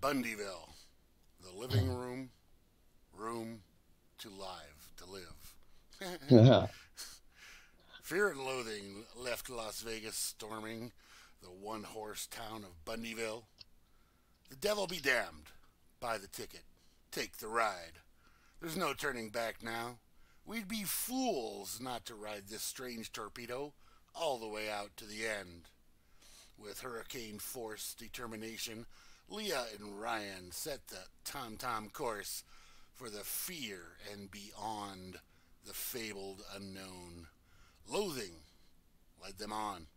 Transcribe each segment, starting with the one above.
Bundyville, the living room to live. Fear and loathing left Las Vegas storming the one horse town of Bundyville. The devil be damned. Buy the ticket. Take the ride. There's no turning back now. We'd be fools not to ride this strange torpedo all the way out to the end. With hurricane force determination, Leah and Ryan set the tom-tom course for the fear and beyond the fabled unknown. Loathing led them on.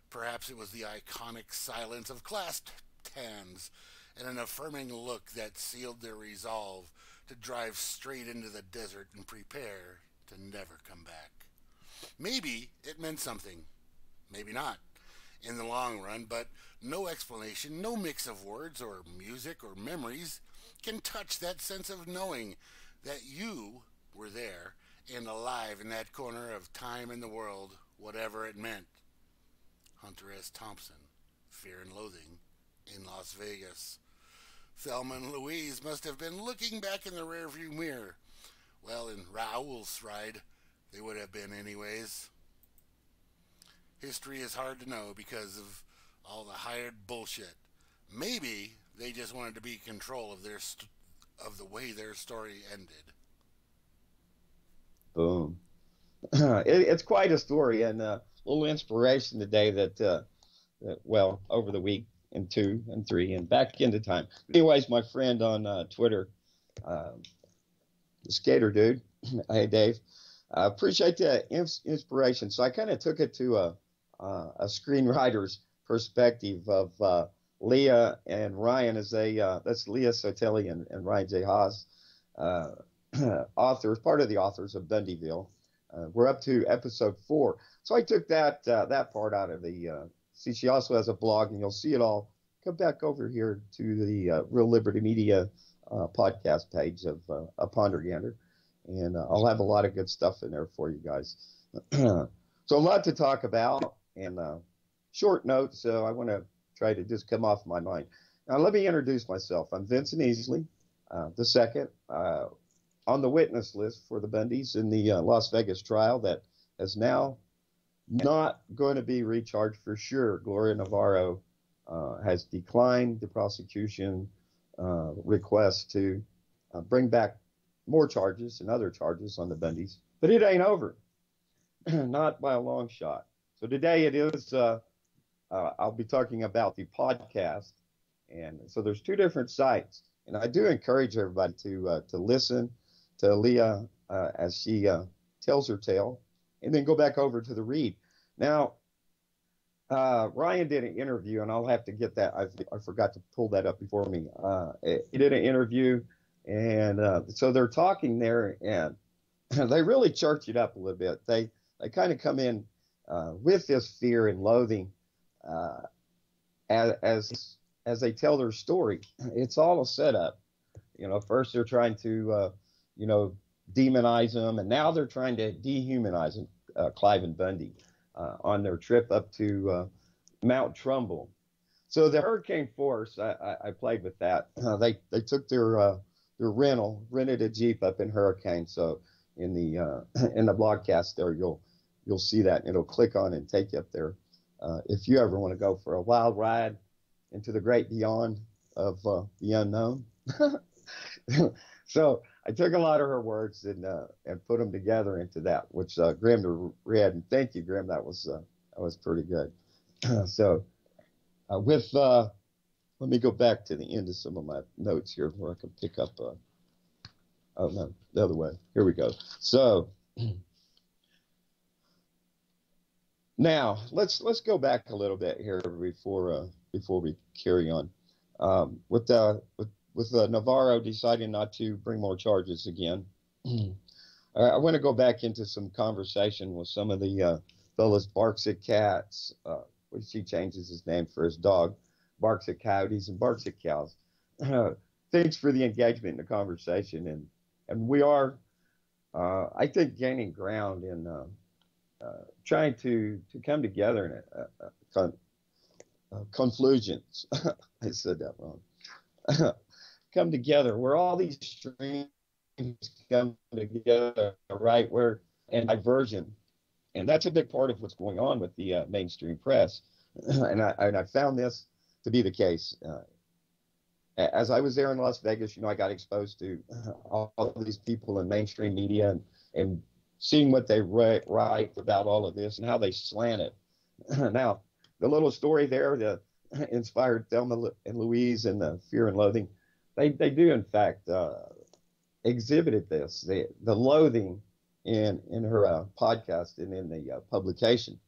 Perhaps it was the iconic silence of clasped hands and an affirming look that sealed their resolve to drive straight into the desert and prepare to never come back. Maybe it meant something. Maybe not in the long run, but no explanation, no mix of words or music or memories can touch that sense of knowing that you were there and alive in that corner of time in the world, whatever it meant. Hunter S. Thompson, Fear and Loathing in Las Vegas. Thelma and Louise must have been looking back in the rearview mirror. Well, in Raoul's ride, they would have been anyways. History is hard to know because of all the hired bullshit. Maybe they just wanted to be in control of of the way their story ended. Boom. It's quite a story, and a little inspiration today that, over the week and 2 and 3 and back into time. Anyways, my friend on Twitter, the skater dude, hey Dave, I appreciate the inspiration. So I kind of took it to a screenwriter's perspective of Leah and Ryan as that's Leah Sotelli and Ryan J. Haas, authors, part of the authors of Bundyville. We're up to episode 4. So I took that part out of the, see, she also has a blog, and you'll see it all. Come back over here to the Real Liberty Media podcast page of Ponder Gander, and I'll have a lot of good stuff in there for you guys. So a lot to talk about, and short note, so I want to try to just come off my mind. Now, let me introduce myself. I'm Vincent Easley, the second on the witness list for the Bundys in the Las Vegas trial that is now not going to be recharged for sure. Gloria Navarro has declined the prosecution request to bring back more charges and other charges on the Bundys, but it ain't over, not by a long shot. So today it is, I'll be talking about the podcast, and so there's 2 different sites, and I do encourage everybody to listen to Leah as she tells her tale, and then go back over to the read. Now, Ryan did an interview, and I'll have to get that. I forgot to pull that up before me. He did an interview, and so they're talking there, and they really church it up a little bit. They kind of come in with this fear and loathing as they tell their story. It's all a setup. First they're trying to demonize him, and now they're trying to dehumanize him, Clive and Bundy, on their trip up to Mount Trumbull. So the hurricane force, I played with that. They took their rented a Jeep up in Hurricane. So in the broadcast there, you'll see that, and it'll click on and take you up there. If you ever want to go for a wild ride into the great beyond of the unknown. So I took a lot of her words and put them together into that, which Grim read. And thank you, Grim. That was pretty good. So let me go back to the end of some of my notes here where I can pick up. Oh no, the other way. Here we go. So now let's go back a little bit here before we carry on with Navarro deciding not to bring more charges again. I want to go back into some conversation with some of the fellas. Barks at cats. He changes his name for his dog. Barks at coyotes and barks at cows. Thanks for the engagement in the conversation, and we are, I think, gaining ground in trying to come together in conflusions. I said that wrong. Come together, where all these streams come together, right? Where and diversion, and that's a big part of what's going on with the mainstream press. And I found this to be the case. As I was there in Las Vegas, I got exposed to all these people in mainstream media and seeing what they write about all of this and how they slant it. Now, the little story there that inspired Thelma and Louise and the Fear and Loathing, they do, in fact, exhibited this, the loathing in her podcast and in the publication.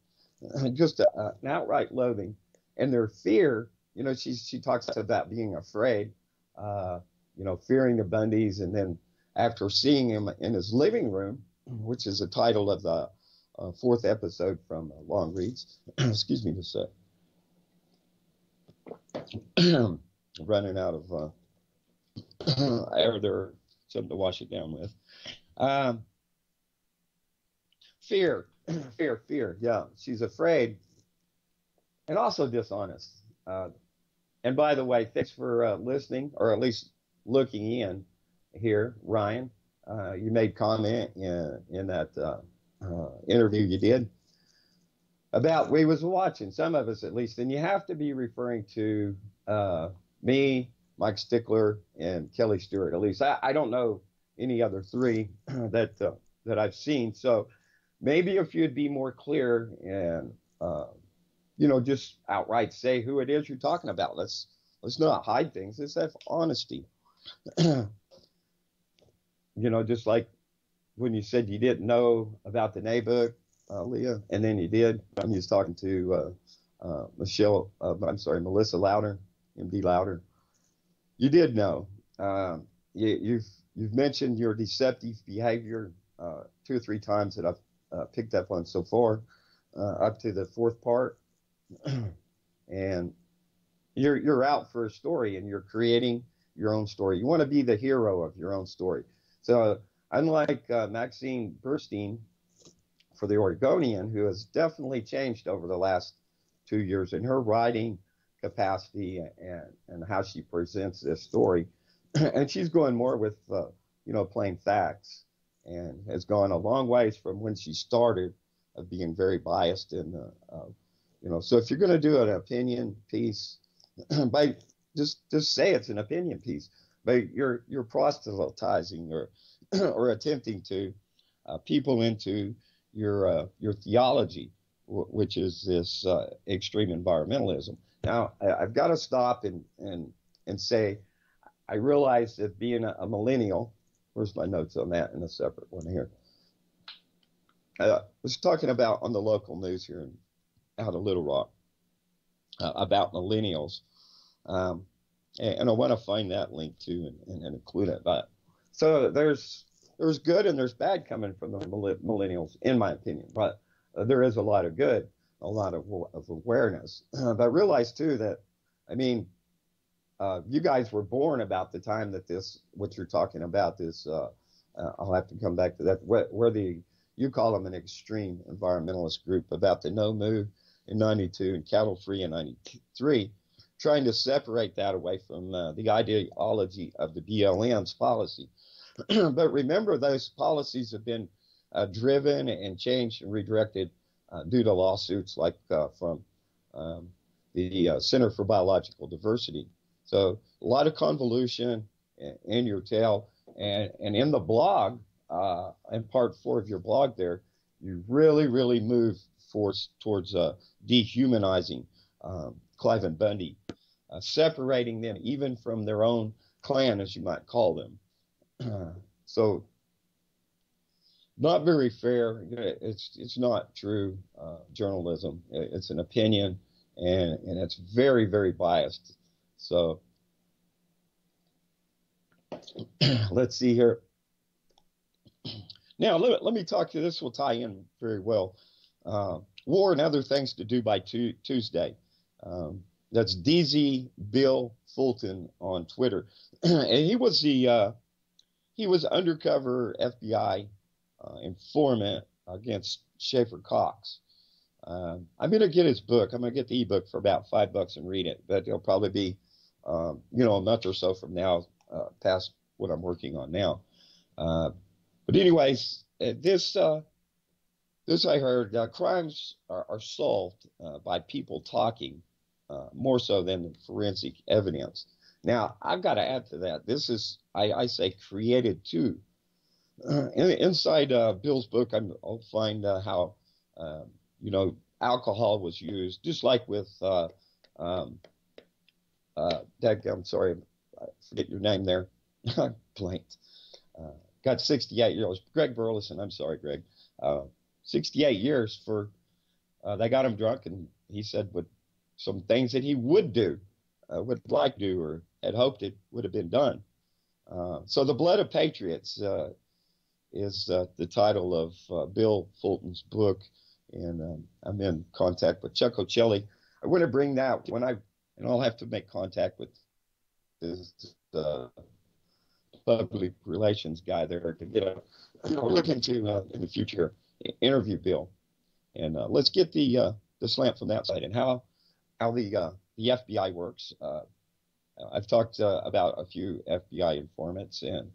Just an outright loathing. And their fear, she talks about being afraid, fearing the Bundys. And then after seeing him in his living room, which is the title of the fourth episode from Longreads, excuse me just a sec. Running out of air there, something to wash it down with. Fear. Yeah, she's afraid and also dishonest. And by the way, thanks for listening, or at least looking in here, Ryan. You made comment in that interview you did about we was watching, some of us at least, and you have to be referring to me, Mike Stickler, and Kelly Stewart. At least I don't know any other three that I've seen. So maybe if you'd be more clear and just outright say who it is you're talking about. Let's not hide things. Let's have honesty. Just like when you said you didn't know about the neighborhood, Leah, and then you did. I was talking to Melissa Louder, MD Louder. You did know. You've mentioned your deceptive behavior 2 or 3 times that I've picked up on so far, up to the 4th part. And you're out for a story and you're creating your own story. You want to be the hero of your own story. So unlike Maxine Burstein for the Oregonian, who has definitely changed over the last 2 years in her writing capacity and how she presents this story, and she's going more with plain facts, and has gone a long ways from when she started of being very biased and so if you're going to do an opinion piece, just say it's an opinion piece, but you're proselytizing or attempting to people into your theology, which is this extreme environmentalism. Now I've got to stop and say I realize that being a millennial. Where's my notes on that in a separate one here? I was talking about on the local news here out of Little Rock about millennials. And I want to find that link too and include it. But so there's good and there's bad coming from the millennials, in my opinion. But there is a lot of good, a lot of awareness. But realize too that, you guys were born about the time that what you're talking about, this, I'll have to come back to that, where you call them an extreme environmentalist group, about the No Move in 92 and Cattle Free in 93, trying to separate that away from the ideology of the BLM's policy. But remember, those policies have been driven and changed and redirected due to lawsuits like from the Center for Biological Diversity. So a lot of convolution in your tale, and in the blog, in part 4 of your blog there, you really, really move towards dehumanizing Clive and Bundy, separating them even from their own clan, as you might call them. So not very fair. It's not true journalism. It's an opinion, and it's very, very biased. So let's see here. Now, let me talk to you. This will tie in very well. War and other things to do by Tuesday. That's DZ Bill Fulton on Twitter. And he was undercover FBI informant against Schaefer Cox. I'm going to get his book. I'm going to get the ebook for about $5 and read it, but it'll probably be, a month or so from now, past what I'm working on now. But anyways, this I heard, crimes are solved by people talking, more so than the forensic evidence. Now, I've got to add to that. This is, I say, created too. Inside Bill's book, I'll find how, alcohol was used, just like with, I'm sorry, I forget your name there. Blanked. Got 68 years. Greg Burleson, I'm sorry, Greg. 68 years for, they got him drunk, and he said some things that he would do, would like to do, or had hoped it would have been done. So The Blood of Patriots is the title of Bill Fulton's book, and I'm in contact with Chuck O'Celli. I want to bring that and I'll have to make contact with this public relations guy there to get look into in the future interview Bill, and let's get the slant from that side and how the FBI works. I've talked about a few FBI informants, and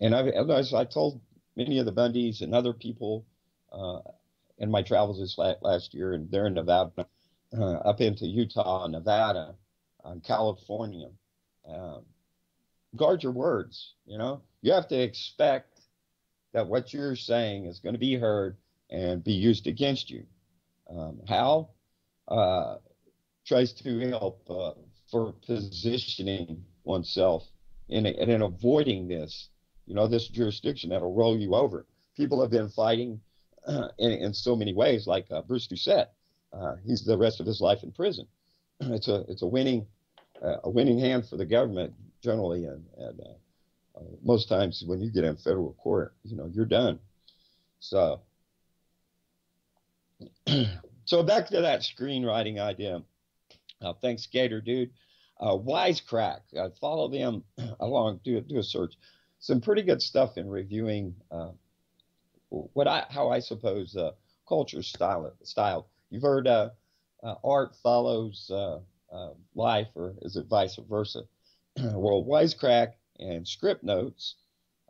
as I told many of the Bundys and other people in my travels this last year, and they're in Nevada, up into Utah, Nevada, California. Guard your words. You have to expect that what you're saying is going to be heard and be used against you. Hal tries to help for positioning oneself in avoiding this, this jurisdiction that'll roll you over. People have been fighting in so many ways, like Bruce Doucette. He's the rest of his life in prison. It's a winning hand for the government generally, and most times when you get in federal court, you're done. So back to that screenwriting idea. Thanks, Gator Dude. Wisecrack. Follow them along. Do a search. Some pretty good stuff in reviewing how I suppose culture style. You've heard art follows life, or is it vice versa? Well, Wisecrack and Script Notes,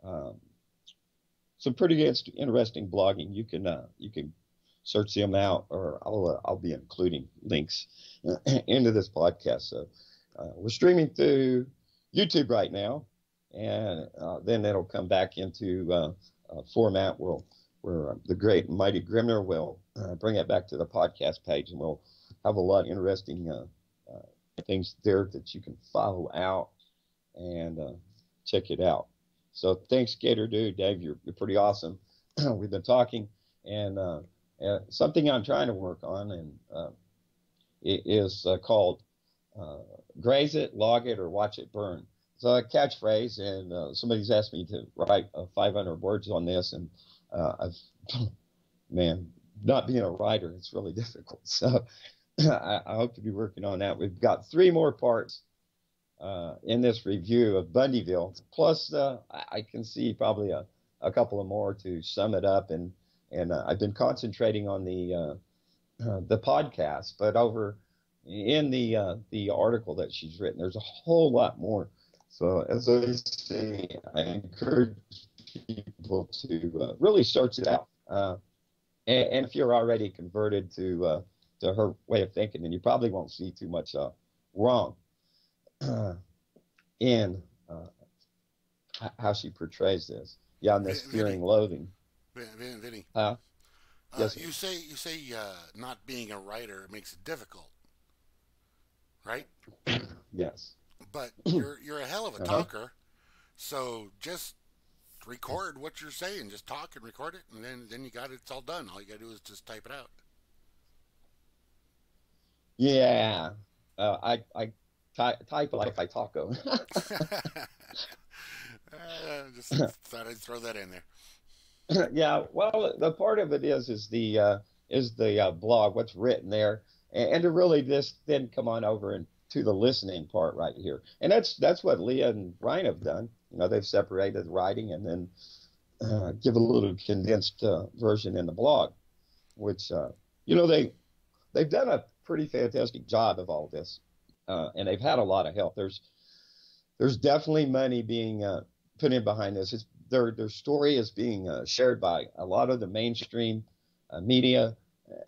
some pretty interesting blogging. You can search them out, or I'll be including links into this podcast. So we're streaming through YouTube right now, and then it'll come back into format where the great and mighty Grimner will bring it back to the podcast page, and we'll have a lot of interesting things there that you can follow out and check it out. So thanks, Gator Dude. Dave, you're pretty awesome. We've been talking, and something I'm trying to work on, and it is called Graze It, Log It, or Watch It Burn. It's a catchphrase, and somebody's asked me to write 500 words on this, and not being a writer, it's really difficult. So I hope to be working on that. We've got 3 more parts in this review of Bundyville. Plus, I can see probably a couple of more to sum it up. And I've been concentrating on the podcast, but over in the article that she's written, there's a whole lot more. So as I say, I encourage people to really search it out. And if you're already converted to her way of thinking, then you probably won't see too much wrong in how she portrays this. Yeah, and this fearing loathing. Vinny. Yes. You say not being a writer makes it difficult, right? Yes. But you're a hell of a talker, so just record what you're saying. Just talk and record it, and then you got it. It's all done. All you got to do is just type it out. Yeah, I type like I taco. Just thought I'd throw that in there. Yeah, well, the part of it is the blog, what's written there, and to really just then come on over and to the listening part right here, and that's what Leah and Ryan have done. They've separated writing and then give a little condensed version in the blog, which You know, they've done a pretty fantastic job of all this, and they've had a lot of help. There's definitely money being put in behind this. Their story is being shared by a lot of the mainstream media,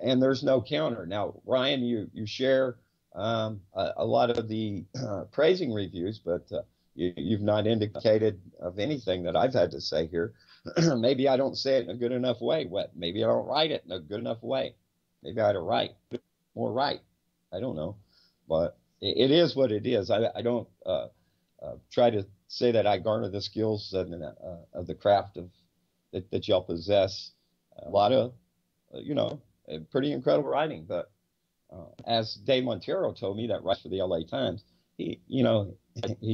and there's no counter. Now, Ryan, you share a lot of the praising reviews, but you've not indicated of anything that I've had to say here. Maybe I don't say it in a good enough way. Maybe I don't write it in a good enough way. Maybe I ought to write more right. I don't know, but it is what it is. I don't try to say that I garner the skills of the craft that y'all possess. A lot of, pretty incredible writing. But as Dave Montero told me, that writes for the LA Times, he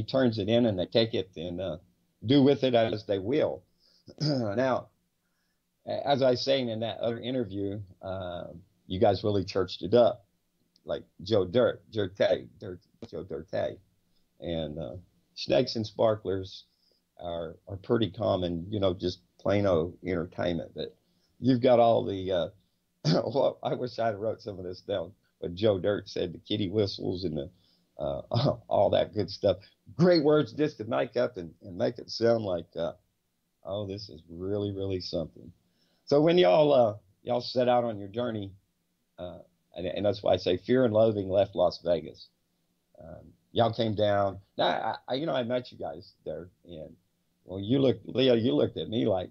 turns it in and they take it and do with it as they will. Now, as I was saying in that other interview, you guys really churched it up, like Joe Dirt, Joe Dirt, and snakes and sparklers are pretty common, just plain old entertainment. But you've got all the, well, I wish I'd wrote some of this down. What Joe Dirt said, the kitty whistles and the all that good stuff. Great words just to make up and make it sound like, oh, this is really, really something. So when y'all set out on your journey, and that's why I say Fear and Loathing Left Las Vegas. Y'all came down. Now, I met you guys there, and well, Leah, you looked at me like,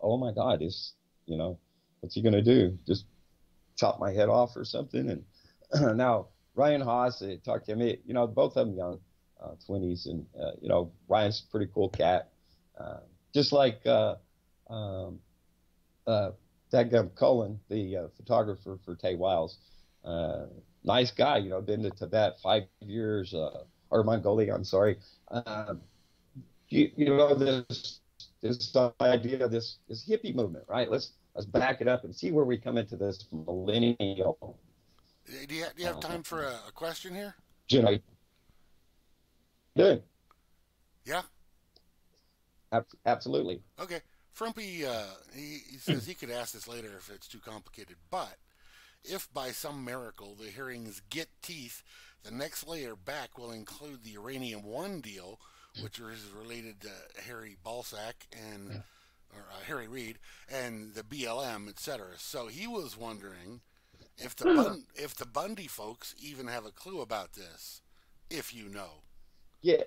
oh my God, what's he gonna do? Just chop my head off or something? And now Ryan Haas talked to me. Both of them young, 20s, and Ryan's a pretty cool cat, just like Dadgum Cullen, the photographer for Tay Wiles. Nice guy, been to Tibet 5 years, or Mongolia, I'm sorry. This idea of this hippie movement, right? Let's back it up and see where we come into this millennial. Do you have time for a question here? Good. Yeah? Absolutely. Okay. Frumpy, he says he could ask this later if it's too complicated, but if by some miracle the hearings get teeth, the next layer back will include the Uranium One deal, which is related to Harry Balsack and Harry Reid and the BLM, etc. So he was wondering if the Bundy folks even have a clue about this, if you know. Yeah.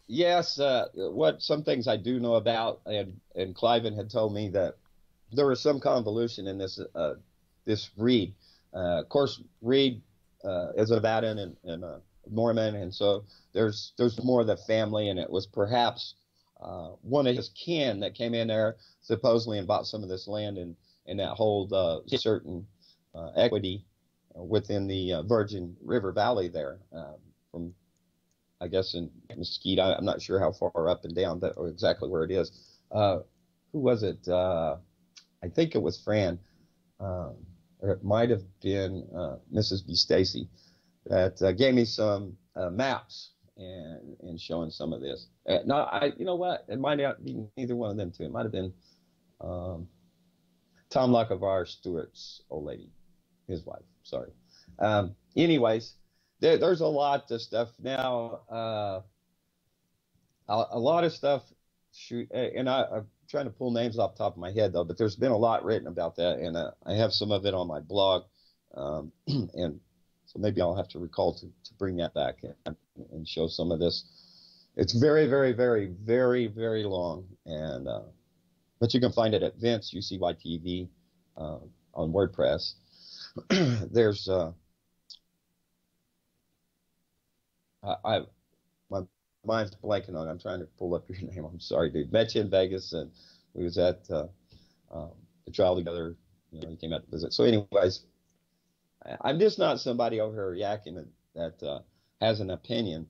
Yes. What some things I do know about, and Cliven had told me that there was some convolution in this Reid. Of course, Reid is a Nevada and a Mormon, and so there's more of the family, and it was perhaps one of his kin that came in there supposedly and bought some of this land and that hold certain equity within the Virgin River Valley there, from I guess in Mesquite. I'm not sure how far up and down or exactly where it is. Who was it? I think it was Fran. Or it might have been Mrs. B. Stacy that gave me some maps and showing some of this. You know what? It might not be neither one of them two. It might have been Tom Lockavar Stewart's old lady, his wife. Sorry. Anyways, there's a lot of stuff now. A lot of stuff. And I'm trying to pull names off the top of my head, though, but there's been a lot written about that, and I have some of it on my blog, and so maybe I'll have to recall to bring that back and show some of this. It's very, very, very, very, very long, and but you can find it at Vince UCYTV on WordPress. There's my mind's blanking on it. I'm trying to pull up your name. I'm sorry, dude. Met you in Vegas, and we was at the trial together. He came out to visit. So, anyways, I'm just not somebody over here yakking that has an opinion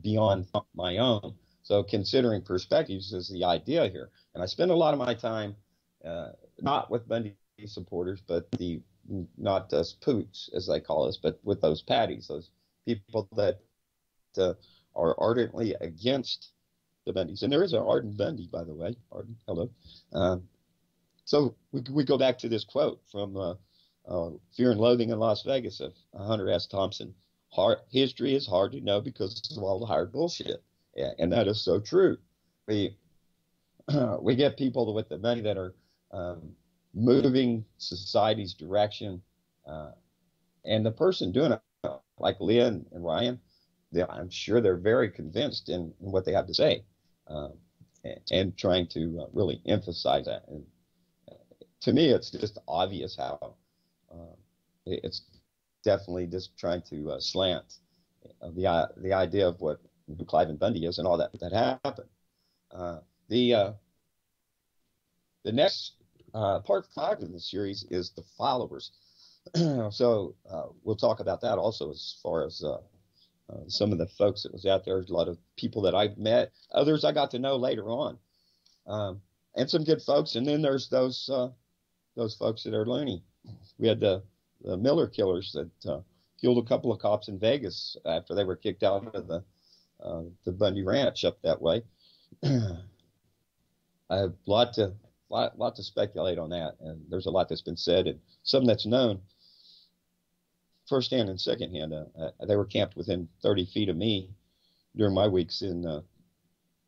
beyond my own. So, considering perspectives is the idea here. And I spend a lot of my time not with Bundy supporters, but not us poots, as they call us, but with those patties, those people that are ardently against the Bundys. And there is an Arden Bundy, by the way. Arden, hello. So we go back to this quote from Fear and Loathing in Las Vegas of Hunter S. Thompson. History is hard to know because of all the hard bullshit. Yeah, and that is so true. We we get people with the money that are moving society's direction, and the person doing it, like Leah and Ryan, I'm sure they're very convinced in what they have to say, and trying to really emphasize that. And to me, it's just obvious how it's definitely just trying to slant the idea of what Clive and Bundy is and all that happened. The next part 5 in the series is the followers. So we'll talk about that also as far as some of the folks that was out there. There's a lot of people that I've met, others I got to know later on, and some good folks. And then there's those folks that are loony. We had the Miller killers that killed a couple of cops in Vegas after they were kicked out of the Bundy Ranch up that way. I have a lot to speculate on that, and there's a lot that's been said, and some that's known firsthand and secondhand. They were camped within 30 feet of me during my weeks in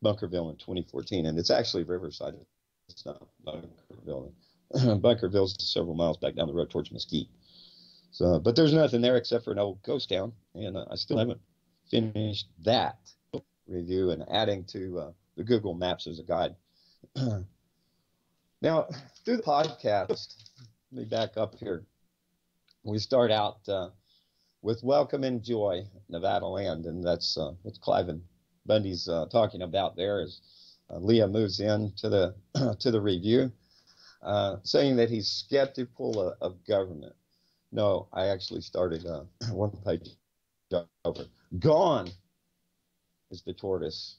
Bunkerville in 2014, and it's actually Riverside. It's not Bunkerville. Bunkerville's several miles back down the road towards Mesquite. So, but there's nothing there except for an old ghost town, and I still haven't finished that review and adding to the Google Maps as a guide. Now, through the podcast, let me back up here. We start out with Welcome and Joy, Nevada Land, and that's what Clive and Bundy's talking about there as Leah moves in to the review, saying that he's skeptical of government. No, I actually started one page over. Gone is the tortoise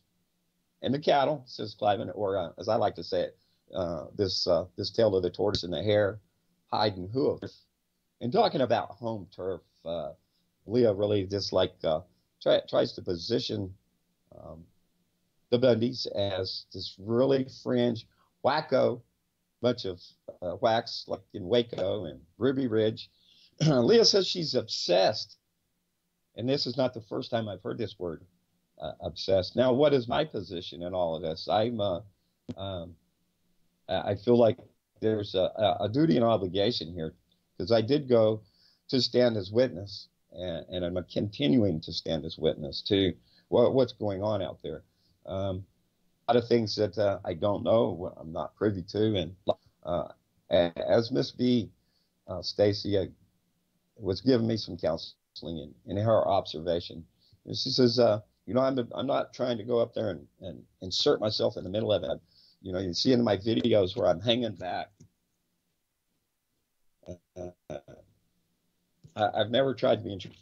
and the cattle, says Clive, or as I like to say it, this tale of the tortoise and the hare, hide and hoof. And talking about home turf, Leah really just tries to position the Bundys as this really fringe, wacko bunch of whacks like in Waco and Ruby Ridge. Leah says she's obsessed, and this is not the first time I've heard this word, obsessed. Now, what is my position in all of this? I feel like there's a duty and obligation here, because I did go to stand as witness, and I'm continuing to stand as witness to what's going on out there. A lot of things that I don't know, I'm not privy to, and as Miss B, Stacy, was giving me some counseling in her observation. And she says, I'm not trying to go up there and insert myself in the middle of it. You see in my videos where I'm hanging back. I've never tried to be interested.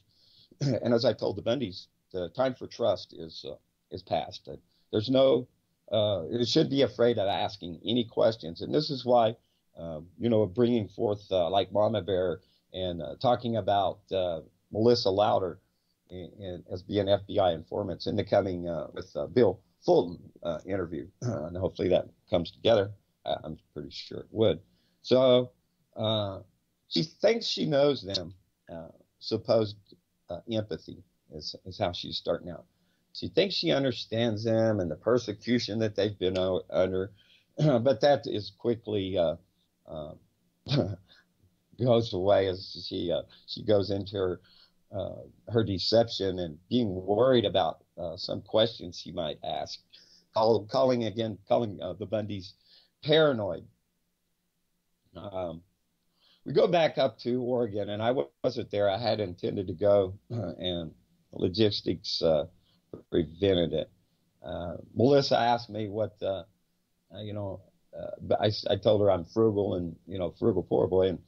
And as I told the Bundys, the time for trust is past. There's no, it should be afraid of asking any questions. And this is why, bringing forth like Mama Bear and talking about Melissa Louder as being FBI informants in the coming with Bill Fulton interview. And hopefully that comes together. I'm pretty sure it would. So she thinks she knows them. Supposed empathy is how she's starting out. She thinks she understands them and the persecution that they've been under, but that is quickly goes away as she goes into her deception and being worried about some questions she might ask, calling the Bundys paranoid. We go back up to Oregon, and I wasn't there. I had intended to go, and logistics prevented it. Melissa asked me what, I told her I'm frugal and, frugal poor boy, and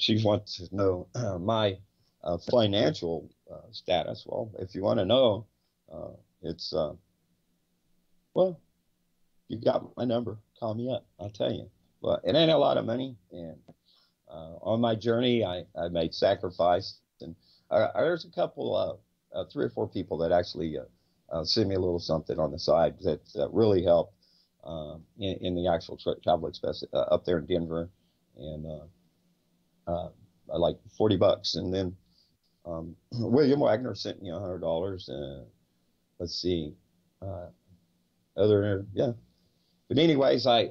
she wants to know my financial status. Well, if you want to know, it's, you got my number. Call me up. I'll tell you. But it ain't a lot of money, and on my journey, I made sacrifice, and there's a couple, 3 or 4 people that actually sent me a little something on the side that really helped in the actual travel expense up there in Denver, and like $40, and then William Wagner sent me $100. Let's see, yeah. But anyways, I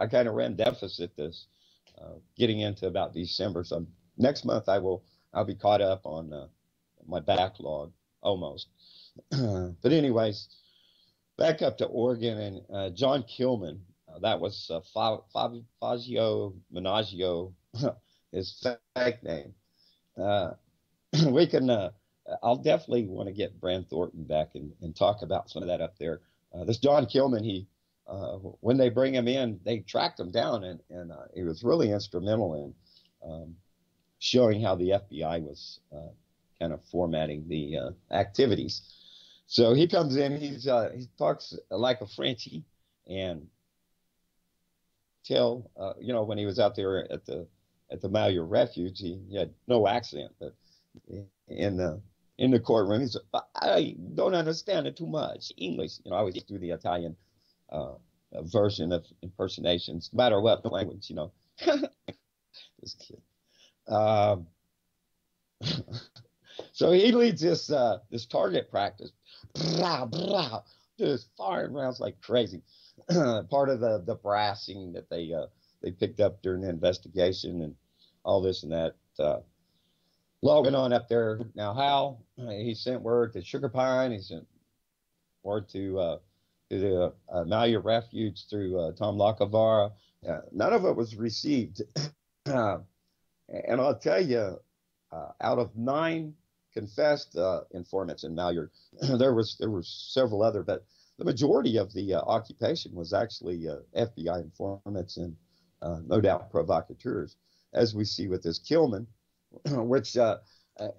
kind of ran deficit this getting into about December. So next month I'll be caught up on my backlog almost. But anyways, back up to Oregon and John Kilman. That was Fazio Menaggio, his fake name. We can. I'll definitely want to get Bran Thornton back and talk about some of that up there. This John Kilman, he when they bring him in, they tracked him down, and he was really instrumental in showing how the FBI was kind of formatting the activities. So he comes in, he talks like a Frenchie, and when he was out there at the Malheur Refuge, he had no accent, but in the courtroom, he said, I don't understand it too much English. I always do the Italian version of impersonations, no matter what language, This kid. So he leads this target practice, just firing rounds like crazy. Part of the brassing that they picked up during the investigation and all this and that. Law went on up there. Now, Hal, he sent word to Sugar Pine. He sent word to the Malheur Refuge through Tom Lacavara. None of it was received. And I'll tell you, out of 9 confessed informants in Malheur, there were several other, but the majority of the occupation was actually FBI informants and no doubt provocateurs, as we see with this Kilman, which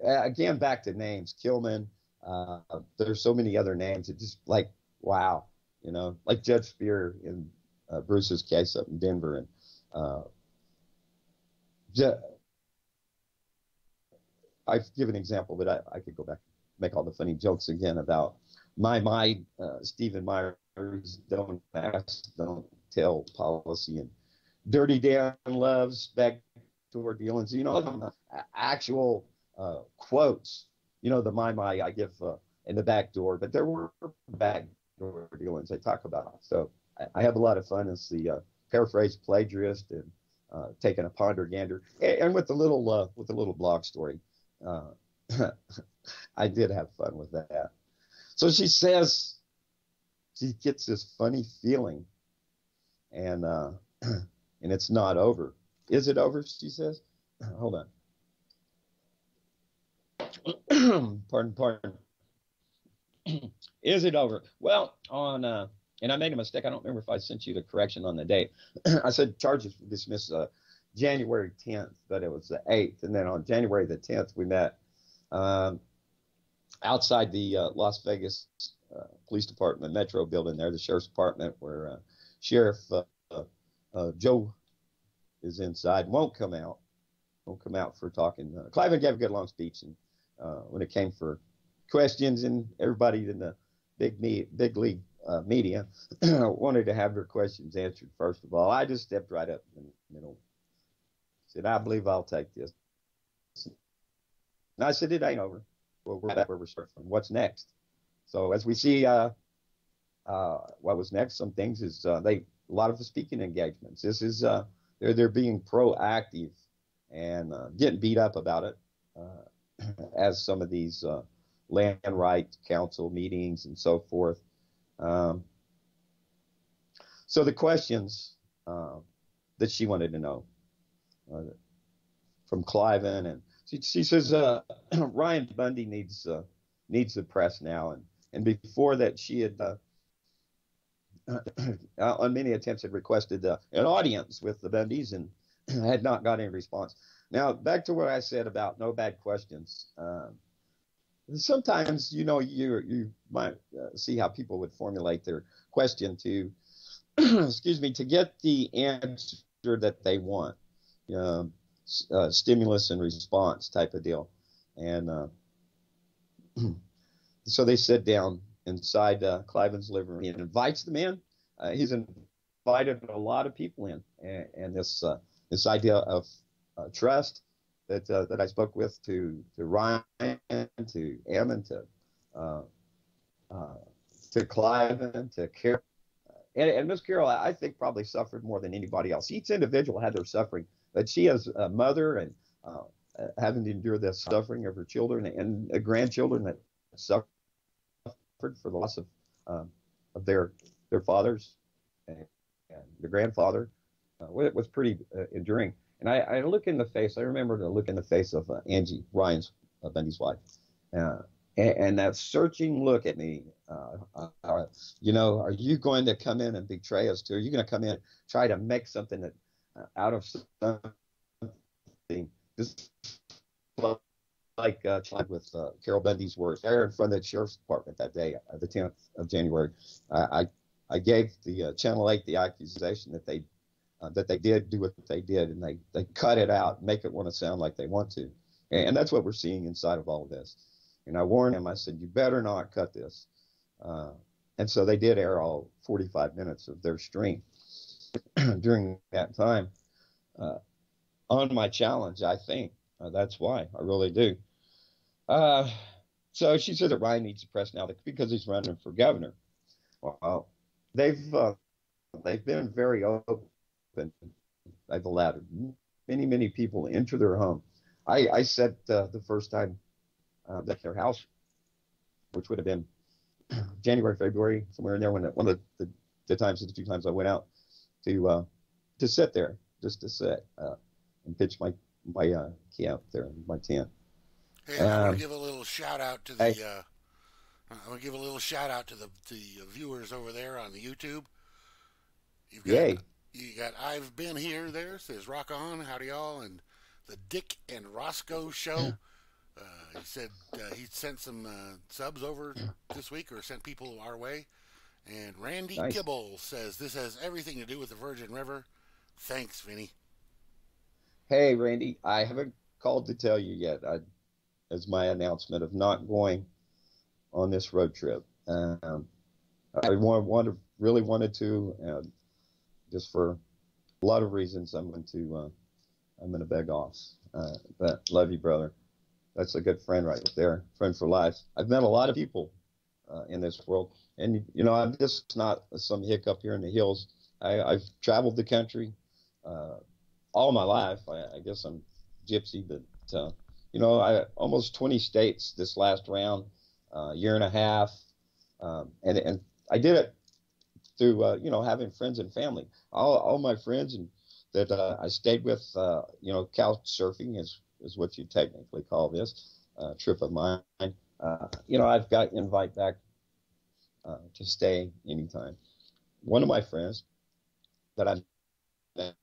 again, back to names, Kilman. There's so many other names. It's just like, wow, like Judge Spear in Bruce's case up in Denver, and I give an example, but I could go back and make all the funny jokes again about my Stephen Myers don't ask, don't tell policy, and Dirty Dan Love's backdoor dealings. Actual quotes. The my I give in the back door, but there were backdoor dealings I talk about. So I have a lot of fun as the paraphrase plagiarist and taking a ponder gander, and with the little blog story. I did have fun with that. So she says she gets this funny feeling, and it's not over. Is it over? She says. Hold on. Pardon. Is it over? Well, and I made a mistake. I don't remember if I sent you the correction on the date. I said charges were dismissed January 10th, but it was the 8th. And then on January the 10th, we met outside the Las Vegas Police Department Metro building there, the Sheriff's Department, where Sheriff Joe is inside, won't come out for talking. Cliven gave a good long speech, and when it came for questions, and everybody in the big league media wanted to have their questions answered first of all, I just stepped right up in the middle. Said, I believe I'll take this. And I said, it ain't over. Well, we're back where we're starting from. What's next? So as we see, what was next, some things is a lot of the speaking engagements. This is they're being proactive and getting beat up about it as some of these land rights council meetings and so forth. So the questions that she wanted to know from Cliven, and she says Ryan Bundy needs the press now, and before that she had on many attempts had requested an audience with the Bundys and had not got any response. Now back to what I said about no bad questions. Sometimes you might see how people would formulate their question to excuse me, to get the answer that they want. Stimulus and response type of deal. And so they sit down inside Cliven's living room. He invites them in. He's invited a lot of people in. And this idea of trust that I spoke with to Ryan, to Emin, uh, to Cliven, to Carol. And Miss Carol, I think, probably suffered more than anybody else. Each individual had their suffering, but she, as a mother and having to endure the suffering of her children and grandchildren that suffered for the loss of their fathers and their grandfather, it was pretty enduring. And I look in the face. I remember to look in the face of Angie, Ryan's Bundy's wife, and that searching look at me. Are you going to come in and betray us too? Are you going to come in and try to make something that out of something? Just like with Carol Bundy's words there in front of the sheriff's department that day, the 10th of January. I gave the Channel 8 the accusation that they did do what they did, and they cut it out, make it want to sound like they want to. And that's what we're seeing inside of all of this. And I warned him, I said, you better not cut this. And so they did air all 45 minutes of their stream during that time. On my challenge, I think. That's why. I really do. So she said that Ryan needs to press now because he's running for governor. Well, they've been very open. They've allowed many, many people into their home. I said the first time that their house, which would have been January, February, somewhere in there, when one of the two times I went out to sit there, just to sit and pitch my camp there, my tent. Hey, I want to give a little shout out to the. I want to give a little shout out to the viewers over there on the YouTube. You got I've been here. There says rock on, howdy y'all, and the Dick and Roscoe show. He said he sent some subs over this week, or sent people our way. And Randy Kibble says this has everything to do with the Virgin River. Thanks, Vinny. Hey, Randy, I haven't called to tell you yet. As my announcement of not going on this road trip. I really wanted to, just for a lot of reasons. I'm going to beg off. But love you, brother. That's a good friend right there, friend for life. I've met a lot of people in this world, and I'm just not some hiccup here in the hills. I've traveled the country all my life. I guess I'm gypsy, but I almost 20 states this last round, year and a half, and I did it through having friends and family. All my friends and that I stayed with, couch surfing is what you technically call this trip of mine. I've got invite back to stay anytime. One of my friends that I met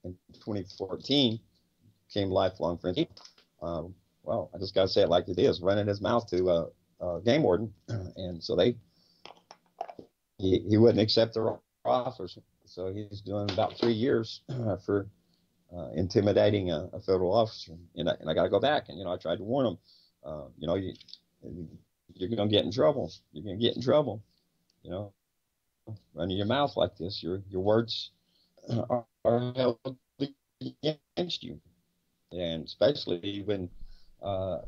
in 2014 became lifelong friends. Well, I just got to say it like it is, running his mouth to game warden, and so he wouldn't accept their offers. So he's doing about 3 years for intimidating a federal officer, and I got to go back. And I tried to warn him. You're going to get in trouble. You're going to get in trouble. Running your mouth like this, your words are held against you, and especially when a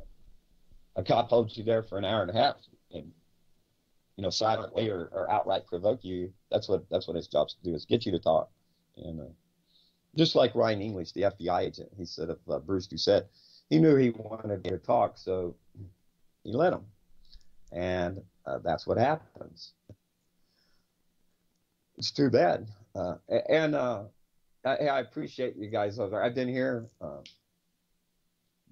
cop holds you there for an hour and a half and silently or outright provoke you. That's what his job's to do, is get you to talk. And just like Ryan English, the FBI agent, he said of Bruce Doucette, he knew he wanted to talk, so he let him. And that's what happens. It's too bad. I appreciate you guys over there. I've been here.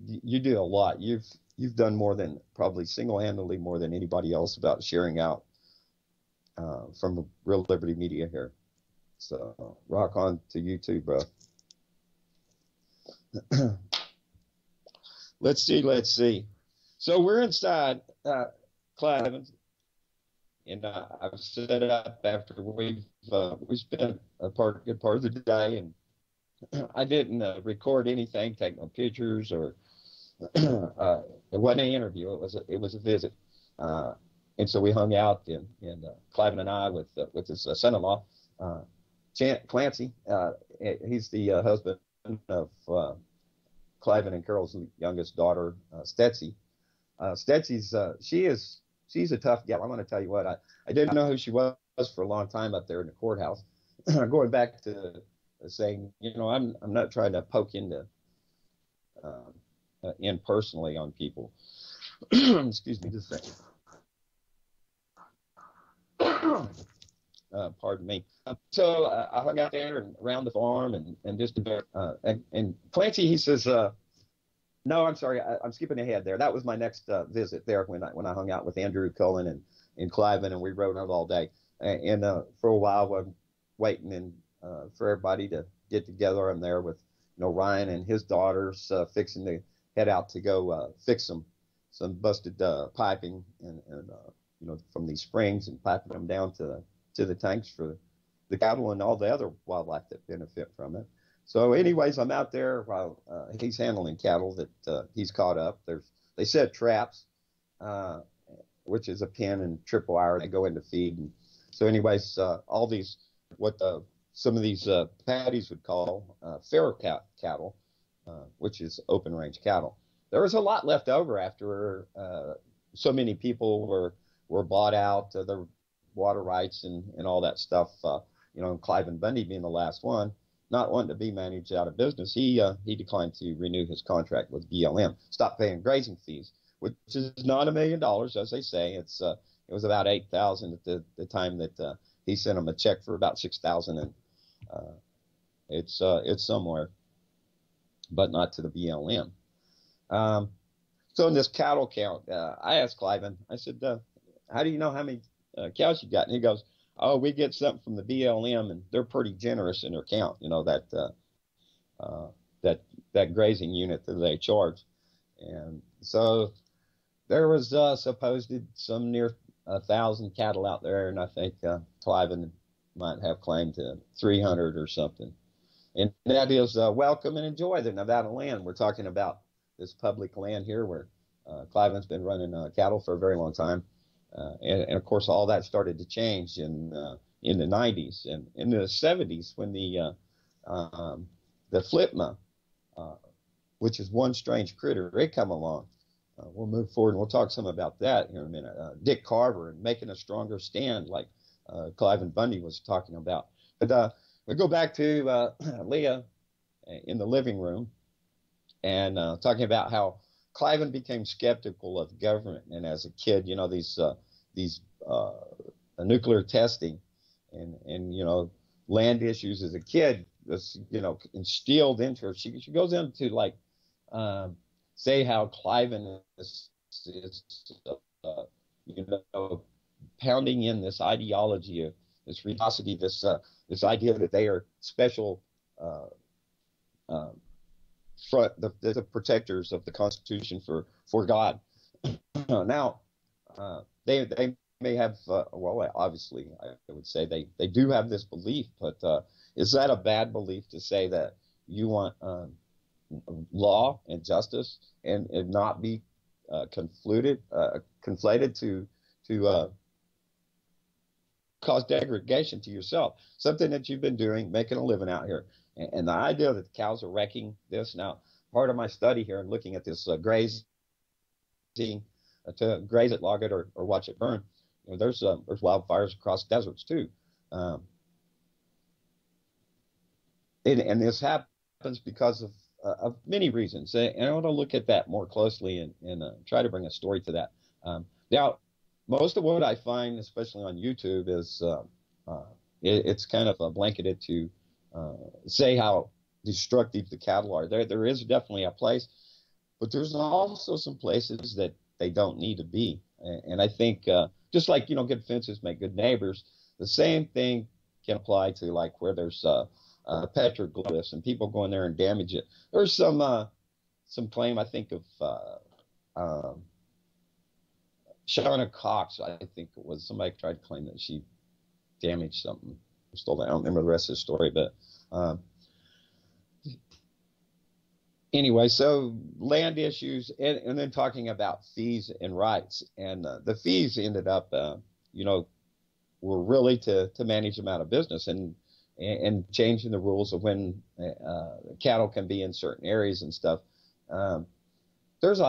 You do a lot. You've done more than, probably single-handedly more than anybody else, about sharing out from Real Liberty Media here. So rock on to you too, bro. Let's see. So we're inside Clive, and I've set up after we spent a good part of the day, and I didn't record anything, take no pictures, or it wasn't an interview. It was a visit, and so we hung out, and Clive and I with his son-in-law, Clancy. He's the husband of Cliven and Carol's youngest daughter, Stetsy. Stetsy's she's a tough gal. I'm going to tell you what, I didn't know who she was for a long time up there in the courthouse. Going back to saying, I'm not trying to poke into in personally on people. Excuse me just a second. Pardon me. So I hung out there and around the farm and just and Clancy, he says, no, I'm sorry, I'm skipping ahead there. That was my next visit there when I hung out with Andrew Cullen and Cliven, and we rode out all day. And for a while, I'm waiting and for everybody to get together. I'm there with Ryan and his daughters fixing to head out to go fix some busted piping and from these springs and piping them down to the tanks for the cattle and all the other wildlife that benefit from it. So anyways, I'm out there while he's handling cattle that he's caught up. They set traps, which is a pin and triple wire. They go into feed. And so anyways, all these, what some of these paddies would call fair cattle, which is open range cattle. There was a lot left over after so many people were bought out, their water rights and all that stuff. Cliven Bundy being the last one, not wanting to be managed out of business, he declined to renew his contract with BLM, stopped paying grazing fees, which is not $1 million, as they say. It was about $8,000 at the time that he sent him a check for about $6,000, and it's somewhere, but not to the BLM. So in this cattle count, I asked Cliven, I said, how do you know how many cows you got? And he goes, oh, we get something from the BLM, and they're pretty generous in their count, that grazing unit that they charge. And so there was supposed some near 1,000 cattle out there, and I think Cliven might have claimed to 300 or something. And that is welcome and enjoy the Nevada land. We're talking about this public land here where Cliven's been running cattle for a very long time. And of course, all that started to change in the 90s and in the 70s when the FLIPMA, which is one strange critter, it come along. We'll move forward and we'll talk some about that here in a minute. Dick Carver and making a stronger stand like Cliven Bundy was talking about. But we go back to Leah in the living room and talking about how Cliven became skeptical of government, and as a kid, these nuclear testing and land issues as a kid was instilled into her. She goes into say how Cliven is pounding in this ideology of this religiosity, this idea that they are special. The protectors of the Constitution for God. Now, they may have, obviously, I would say they do have this belief, but is that a bad belief to say that you want law and justice and not be conflated to cause degradation to yourself? Something that you've been doing, making a living out here. And the idea that the cows are wrecking this. Now, part of my study here and looking at this grazing, to graze it, log it, or watch it burn, there's wildfires across deserts too. And this happens because of many reasons. And I want to look at that more closely and try to bring a story to that. Now, most of what I find, especially on YouTube, is it's kind of blanketed to say how destructive the cattle are. There is definitely a place, but there's also some places that they don't need to be. And I think just like, good fences make good neighbors, the same thing can apply to where there's petroglyphs and people go in there and damage it. There's some claim, I think, of Shauna Cox, I think it was, somebody tried to claim that she damaged something. I don't remember the rest of the story, but anyway, so land issues and then talking about fees and rights. And the fees ended up, were really to manage them out of business. And and changing the rules of when cattle can be in certain areas and stuff. There's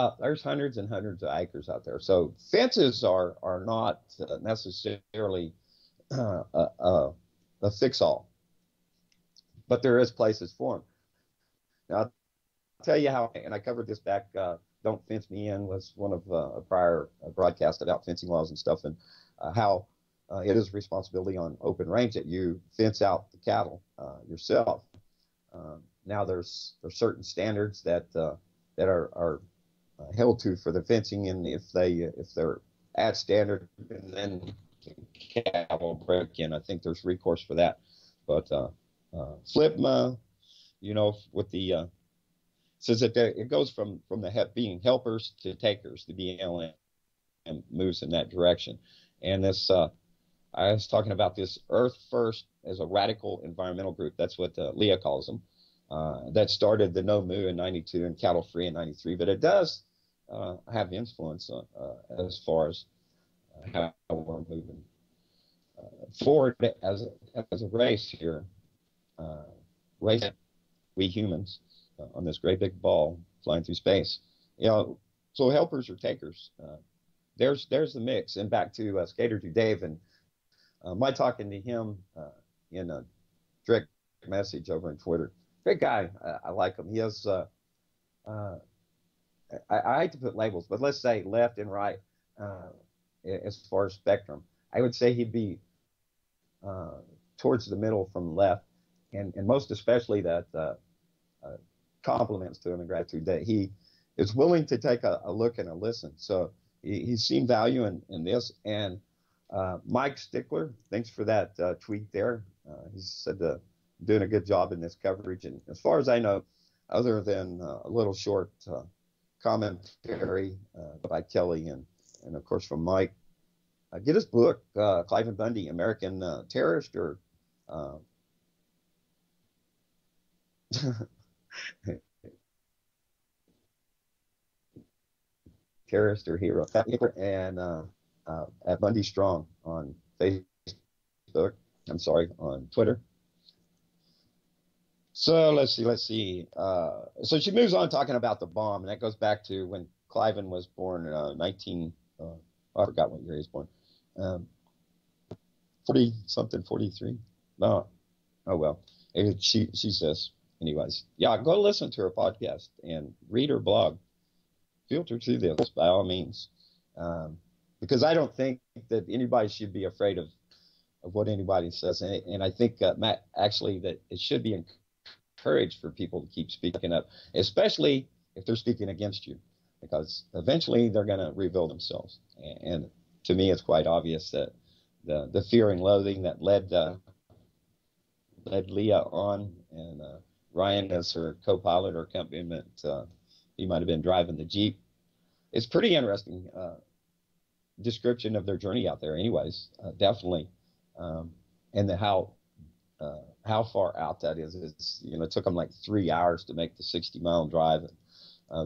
hundreds and hundreds of acres out there. So fences are not necessarily a fix-all, but there is places for them. Now, I'll tell you how, and I covered this back, Don't Fence Me In was one of a prior broadcast about fencing laws and stuff, and how it is a responsibility on open range that you fence out the cattle yourself. Now there's certain standards that are held to for the fencing, and if they're at standard and then cattle break in, I think there's recourse for that. But flip, with the says that it goes from the being helpers to takers. The BLM moves in that direction, and this I was talking about this Earth First as a radical environmental group. That's what Leah calls them. That started the No Moo in '92 and Cattle Free in '93, but it does have influence as far as how we're moving forward as a race here. Race, we humans on this great big ball flying through space. So helpers or takers. There's the mix. And back to Skater to Dave, and my talking to him in a direct message over on Twitter. Great guy. I like him. He has, I hate to put labels, but let's say left and right as far as spectrum. I would say he'd be towards the middle from left, and most especially that compliments to him and gratitude that he is willing to take a look and a listen. So he's seen value in this. And Mike Stickler, thanks for that tweet there. He said doing a good job in this coverage. And as far as I know, other than a little short commentary by Kelly and of course from Mike, get his book, Clive and Bundy, American Terrorist or terrorist or hero, and at Bundy Strong on Facebook. I'm sorry, on Twitter. So let's see. So she moves on talking about the bomb, and that goes back to when Cliven was born, I forgot what year he was born. 43? No. Oh, well. She says, anyways. Yeah, go listen to her podcast and read her blog. Filter through this by all means. Because I don't think that anybody should be afraid of what anybody says. And I think, Matt, actually, that it should be encouraged for people to keep speaking up, especially if they're speaking against you, because eventually they're going to reveal themselves. And to me, it's quite obvious that the fear and loathing that led Leah on, and Ryan as her co-pilot or accompaniment, he might have been driving the Jeep. It's pretty interesting description of their journey out there anyways, definitely. And how far out that is. It took them like 3 hours to make the 60-mile drive.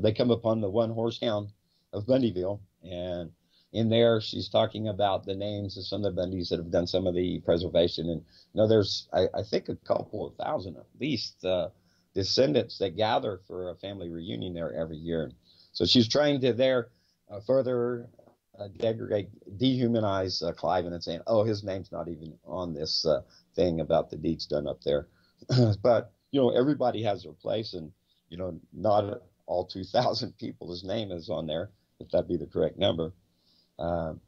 They come upon the one-horse town of Bundyville, and in there she's talking about the names of some of the Bundys that have done some of the preservation. And there's I think a couple of thousand at least descendants that gather for a family reunion there every year. So she's trying to further dehumanize Clive, and saying, oh, his name's not even on this thing about the deeds done up there. But everybody has their place, and not all 2,000 people's name is on there, if that'd be the correct number. But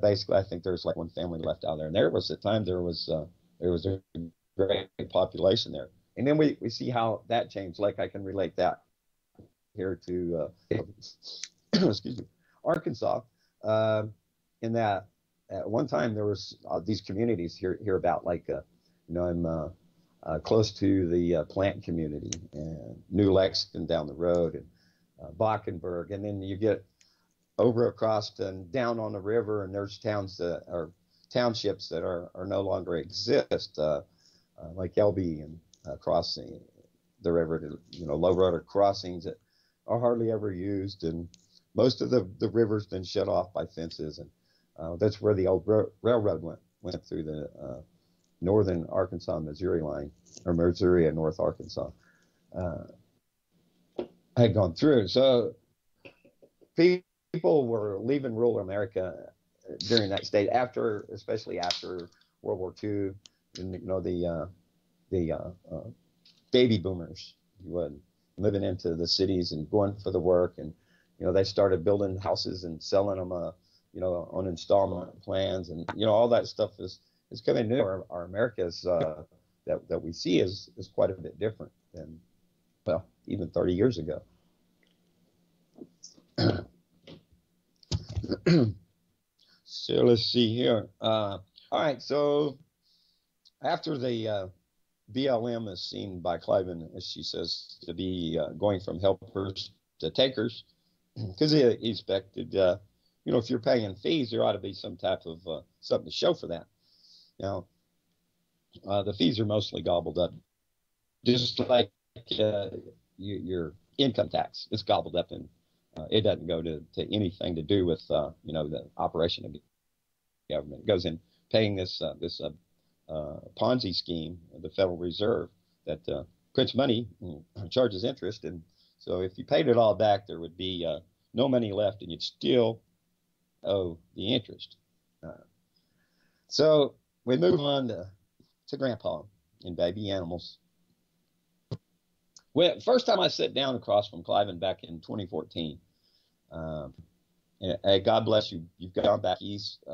basically, I think there's like one family left out there, and there was a great population there. And then we see how that changed. Like, I can relate that here to excuse me, Arkansas, in that at one time there was these communities here about, like I'm close to the plant community and New Lexington down the road, and Bockenburg, and then you get over across and down on the river, and there's towns that are townships that are no longer exist, like Elby and crossing the river to low road crossings that are hardly ever used, and most of the river's been shut off by fences, and that's where the old railroad went through the northern Arkansas-Missouri line, or Missouri and North Arkansas, had gone through. So people were leaving rural America during that state, especially after World War II, and the baby boomers would living into the cities and going for the work, and they started building houses and selling them, on installment plans, and all that stuff is coming new. Our America's that we see is quite a bit different than, well, even 30 years ago. So let's see here. All right, so after the BLM is seen by Cliven, as she says, to be going from helpers to takers, because he expected, if you're paying fees, there ought to be some type of something to show for that. Now, the fees are mostly gobbled up, just like your income tax. It's gobbled up, and it doesn't go to anything to do with the operation of the government. It goes in paying this Ponzi scheme of the Federal Reserve that prints money and charges interest, and so if you paid it all back, there would be no money left, and you'd still owe the interest. So we move on to Grandpa and baby animals. Well, first time I sat down across from Cliven back in 2014. Hey, God bless you. You've gone back east.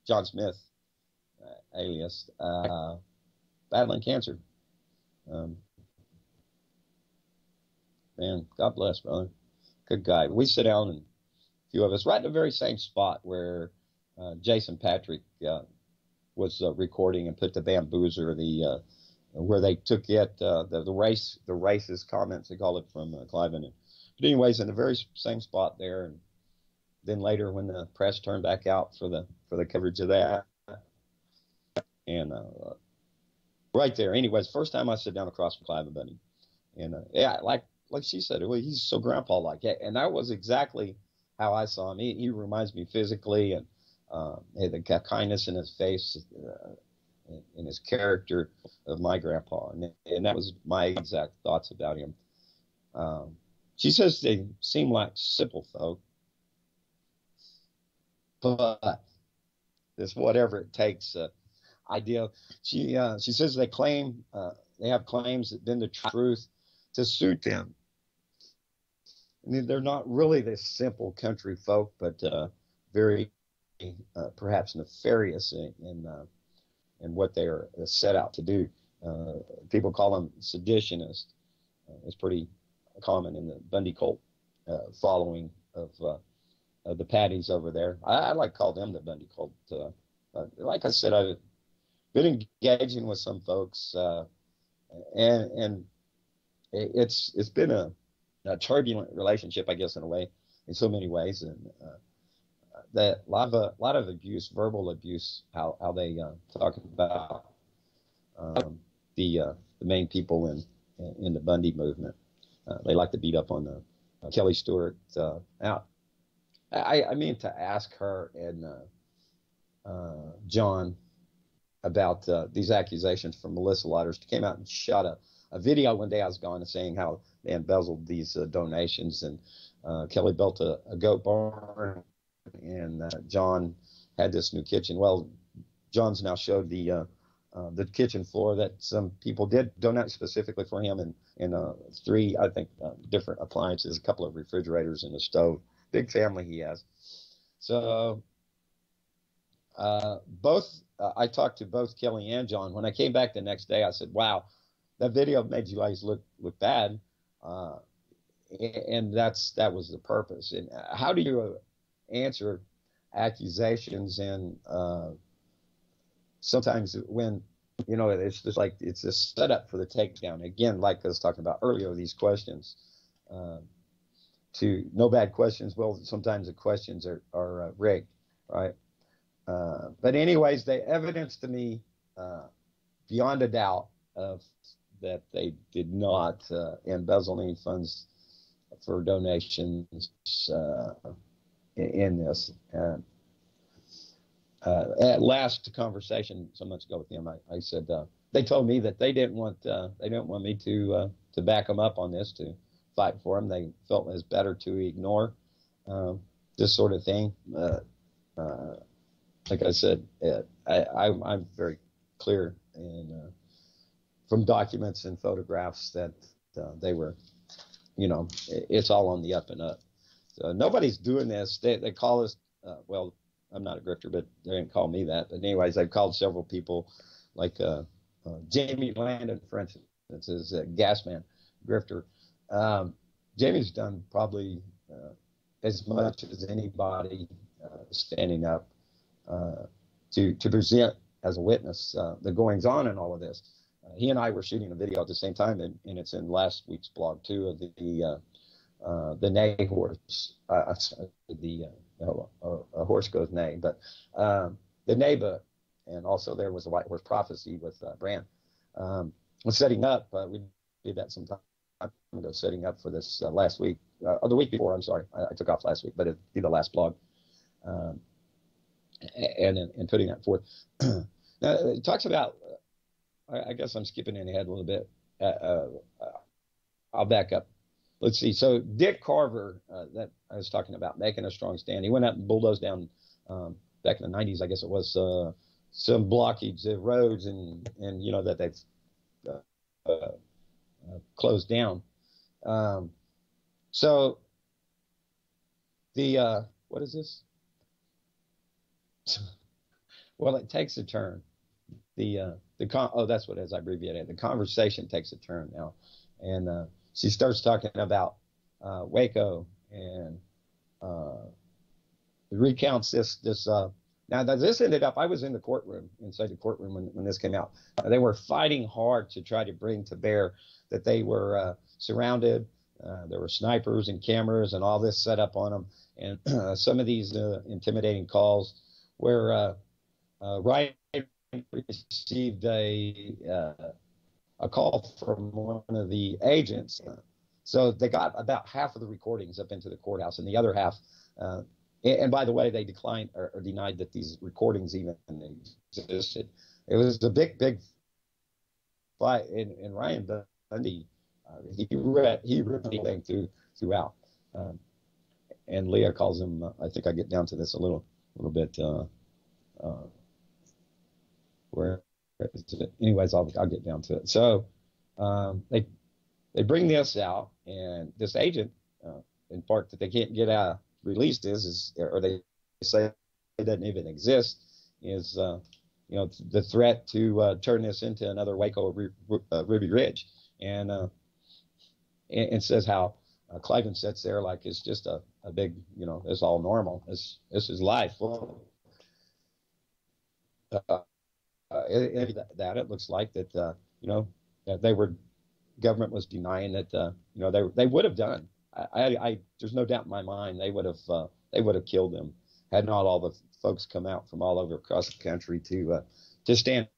John Smith, alias, battling cancer. Man, God bless, brother. Good guy. We sit down, and a few of us, right in the very same spot where Jason Patrick was recording and put the bamboozer, where they took it, the racist comments, they call it, from Cliven. But anyways, in the very same spot there, and then later when the press turned back out for the coverage of that, and right there. Anyways, first time I sit down across from Cliven, buddy, and yeah, like she said, well, he's so grandpa-like, and that was exactly how I saw him. He reminds me physically, and the kindness in his face, in his character of my grandpa, and that was my exact thoughts about him. She says they seem like simple folk, but this whatever it takes idea. She says they have claims that bend the truth to suit them. I mean, they're not really this simple country folk, but very perhaps nefarious in what they are set out to do. People call them seditionists. It's pretty common in the Bundy cult following of the Patties over there. I like to call them the Bundy cult. Like I said, I've been engaging with some folks, and it's been a turbulent relationship, I guess, in a way, in so many ways, and that a lot of abuse, verbal abuse, how they talk about the main people in the Bundy movement. They like to beat up on Kelly Stewart. Now, I mean to ask her and John about these accusations from Melissa Waters. She came out and shot a video one day I was gone and saying how they embezzled these donations, and Kelly built a goat barn, and John had this new kitchen. Well, John's now showed the kitchen floor that some people did donate specifically for him, and 3, I think, different appliances, a couple of refrigerators and a stove. Big family he has. So I talked to both Kelly and John. When I came back the next day, I said, wow, that video made you guys look bad. And that was the purpose. And how do you answer accusations? And sometimes when, it's just like, it's a setup for the takedown. Again, like I was talking about earlier, these questions, to no bad questions. Well, sometimes the questions are rigged, right? But anyways, they evidence to me beyond a doubt that they did not embezzle any funds for donations in this. at last conversation some months ago with him, I said they told me that they didn't want me to back them up on this, to fight for them. They felt it was better to ignore this sort of thing. Like I said, I'm very clear from documents and photographs that they were, it's all on the up and up. So nobody's doing this. They call us, well, I'm not a grifter, but they didn't call me that. But anyways, I've called several people, like Jamie Landon, for instance, is a gas man, grifter. Jamie's done probably as much as anybody standing up to present as a witness the goings on in all of this. He and I were shooting a video at the same time, and it's in last week's blog too, of the neigh horse. A horse goes neigh, but the neighbor, and also there was a white horse prophecy with Brand. Was setting up. We did that some time ago, setting up for this last week, or the week before. I'm sorry, I took off last week, but it'd be the last blog, and putting that forth. Now it talks about. I guess I'm skipping ahead a little bit. I'll back up. Let's see. So Dick Carver, that I was talking about, making a strong stand. He went out and bulldozed down back in the 90s, I guess it was, some blockage of roads and that they've closed down. So the what is this? Well, it takes a turn. That's what it is. I abbreviated it. The conversation takes a turn now, and she starts talking about Waco and recounts this. Now this ended up. I was in the courtroom, inside the courtroom when this came out. They were fighting hard to try to bring to bear that they were surrounded. There were snipers and cameras and all this set up on them, and some of these intimidating calls where Ryan received a call from one of the agents. So they got about half of the recordings up into the courthouse, and the other half, and by the way, they declined or denied that these recordings even existed. It was a big fight, and Ryan Bundy, he read the thing throughout. And Leah calls him, I think I get down to this a little bit, where anyways, I'll get down to it. So they bring this out, and this agent, in part that they can't get out released or they say it doesn't even exist, is the threat to turn this into another Waco Ruby Ridge, and says how Cliven sits there like it's just a big, it's all normal. This is life. Well, it looks like that that government was denying that they would have done. There's no doubt in my mind they would have killed them had not all the folks come out from all over across the country to stand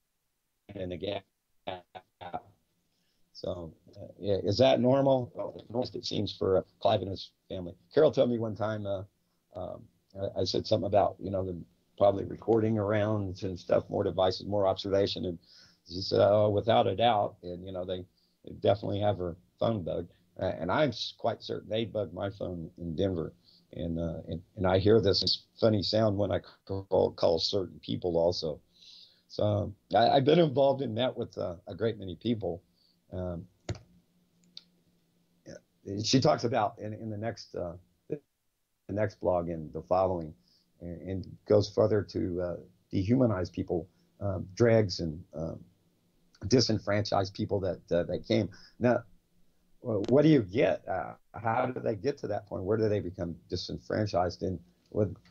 in the gap. So is that normal? Well, most it seems for Clive and his family. Carol told me one time, I said something about the probably recording around and stuff, more devices, more observation, and she said, "Oh, without a doubt." And they definitely have her phone bugged, and I'm quite certain they bugged my phone in Denver, and I hear this funny sound when I call certain people also. So I've been involved and met with a great many people. She talks about in the next blog and the following, and goes further to dehumanize people, dregs and disenfranchised people that came. Now, what do you get? How do they get to that point? Where do they become disenfranchised? And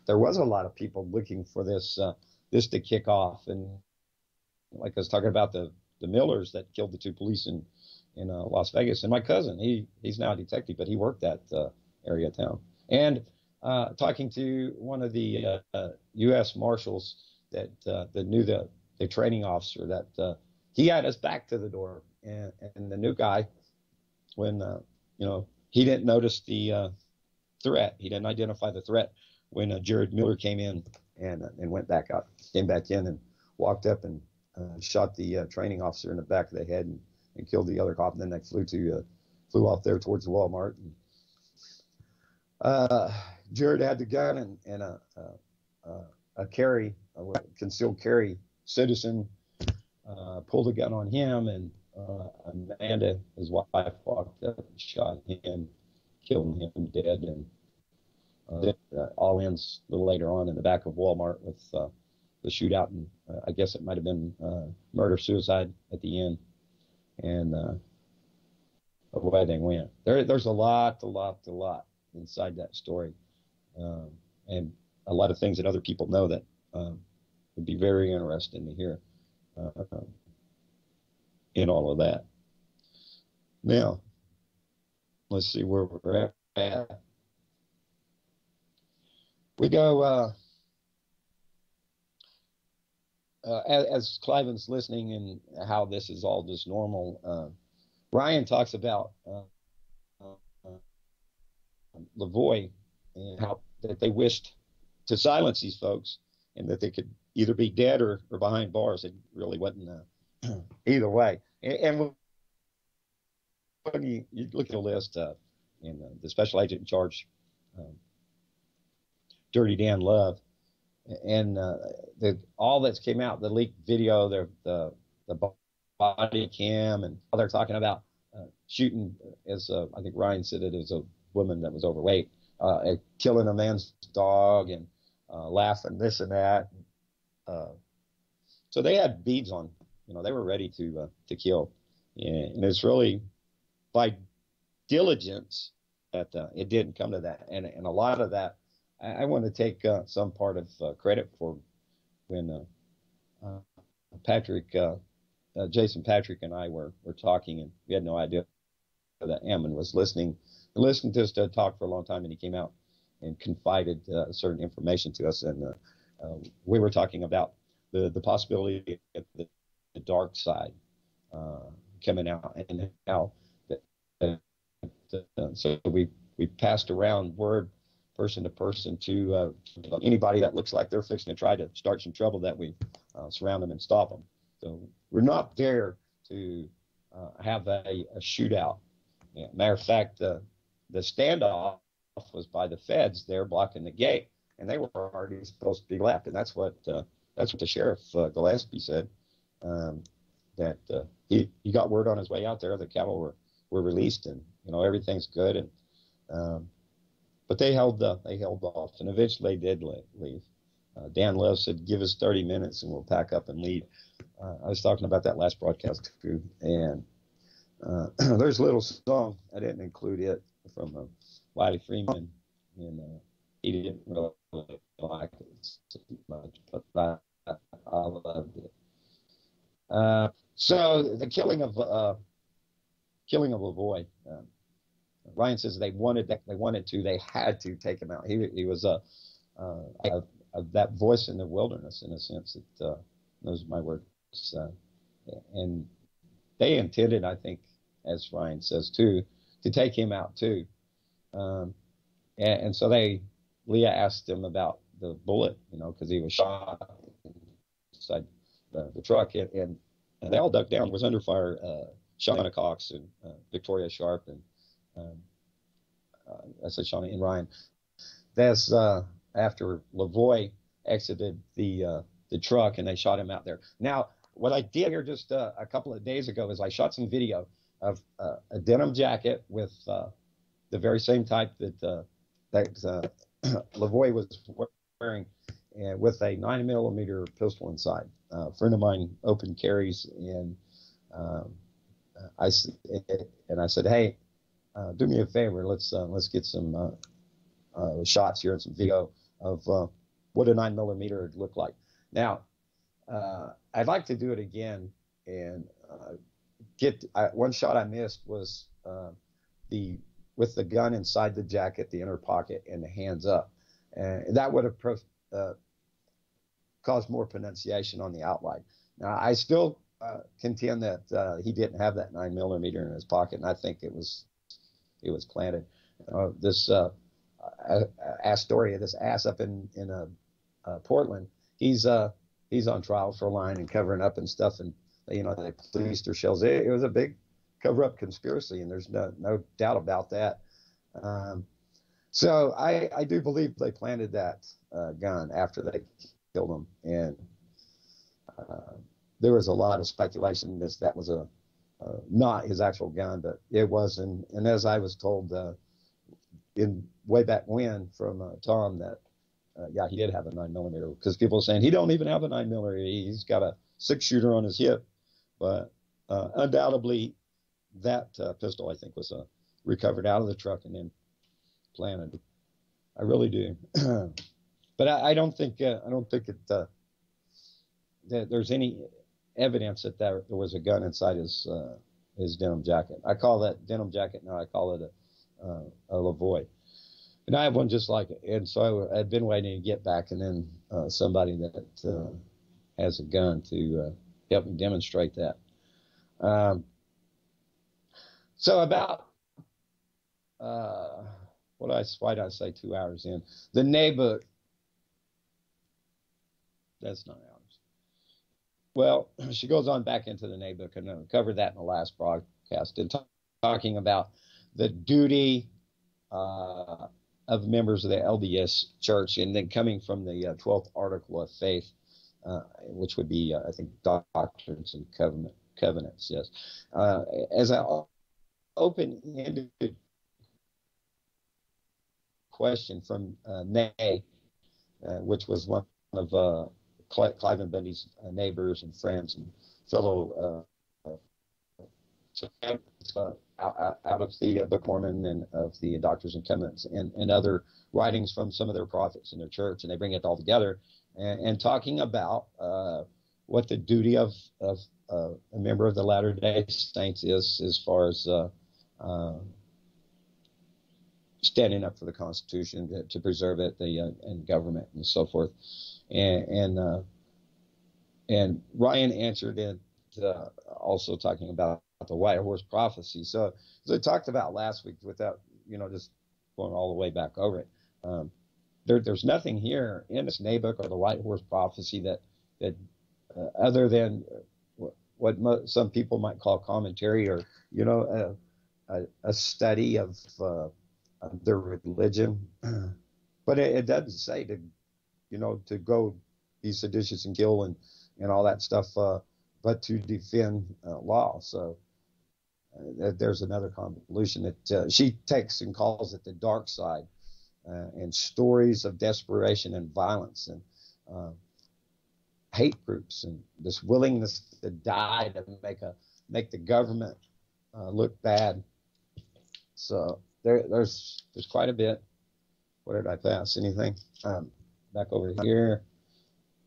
there was a lot of people looking for this to kick off. And like I was talking about the Millers that killed the two police in Las Vegas, and my cousin, he's now a detective, but he worked that area of town. And talking to one of the U.S. Marshals that knew the training officer, that he had us back to the door, and the new guy, when he didn't notice the threat, he didn't identify the threat when Jared Miller came in and went back out, came back in and walked up and shot the training officer in the back of the head and killed the other cop. And then they flew off there towards the Walmart. And, Jared had the gun and a concealed carry citizen pulled a gun on him, and Amanda, his wife, walked up and shot him, killed him dead, and all ends a little later on in the back of Walmart with the shootout, and I guess it might have been murder-suicide at the end, and away they went. There's a lot inside that story, and a lot of things that other people know that would be very interesting to hear in all of that. Now, let's see where we're at. We go, as Cliven's listening and how this is all just normal, Ryan talks about Lavoie and how that they wished to silence these folks and that they could either be dead or behind bars. It really wasn't either way. And when you look at the list, and the special agent in charge, Dirty Dan Love, and all that's came out, the leaked video, the body cam, and all they're talking about shooting, as I think Ryan said it was a woman that was overweight, killing a man's dog, and laughing this and that. So they had beads on, they were ready to kill, and it's really by diligence that it didn't come to that, and a lot of that. I want to take some part of credit for when Jason Patrick and I were talking, and we had no idea that Ammon was listening. He listened to us talk for a long time, and he came out and confided certain information to us. And we were talking about the possibility of the dark side coming out, and how so we passed around word person to person to anybody that looks like they're fixing to try to start some trouble, that we surround them and stop them. So we're not there to have a shootout. Matter of fact, the standoff was by the feds there blocking the gate, and they were already supposed to be left. And that's what the sheriff Gillespie said, that he got word on his way out there the cattle were released, and everything's good. And but they held off, and eventually they did leave. Dan Love said, "Give us 30 minutes, and we'll pack up and leave." I was talking about that last broadcast too, and there's a little song, I didn't include it, from Wiley Freeman, and he didn't really like it so much, but I loved it. So the killing of Lavoie. Ryan says they had to take him out. He was that voice in the wilderness, in a sense, that those are my words. And they intended, I think, as Ryan says too, to take him out too. And so Leah asked him about the bullet, because he was shot inside the truck, and they all ducked down. It was under fire. Shauna Cox and Victoria Sharp and I said Shauna and Ryan. That's after Lavoie exited the truck, and they shot him out there. Now, what I did here just a couple of days ago is I shot some video of a denim jacket with the very same type that Lavoie was wearing, with a 9mm pistol inside. A friend of mine opened carries, and I said, "Hey, do me a favor. Let's get some shots here and some video of what a 9mm would look like." Now, I'd like to do it again, and one shot I missed was with the gun inside the jacket, the inner pocket, and the hands up, and that would have caused more pronunciation on the outline. Now, I still contend that he didn't have that 9mm in his pocket, and I think it was planted. This Astoria, this ass up in Portland. He's on trial for lying and covering up and stuff, and they placed their shells. It was a big cover-up conspiracy, and there's no doubt about that. So I do believe they planted that gun after they killed him, and there was a lot of speculation that was not his actual gun, but it was. And as I was told in way back when from Tom that he did have a 9mm, because people were saying he don't even have a 9mm. He's got a 6-shooter on his hip, but undoubtedly that pistol, I think, was recovered out of the truck and then planted. I really do. But I don't think that there's any evidence that there was a gun inside his denim jacket. I call that denim jacket now. I call it a Lavoie, and I have one just like it. And so I've been waiting to get back, and then somebody that has a gun to help me demonstrate that. So about why did I say 2 hours in? The neighbor, that's not hours. Well, she goes on back into the neighbor, and covered that in the last broadcast, and talking about the duty of members of the LDS Church, and then coming from the 12th article of faith, which would be, I think, doctrines and covenants, yes. As an open-ended question from May, which was one of Clive and Bundy's neighbors and friends and fellow out of the Book of Mormon and of the Doctrines and Covenants and other writings from some of their prophets in their church, and they bring it all together and talking about what the duty of a member of the Latter-day Saints is as far as standing up for the Constitution to preserve it, and government and so forth, and Ryan answered it, also talking about the White Horse Prophecy. So as I talked about last week, without just going all the way back over it, there's nothing here in this Nabok or the White Horse Prophecy that other than what some people might call commentary, or a study of their religion, but it doesn't say to go be seditious and kill and all that stuff, but to defend law. So there's another convolution that she takes and calls it the dark side, and stories of desperation and violence and hate groups and this willingness to die to make the government look bad. So there's quite a bit. What did I pass? Anything? Back over here.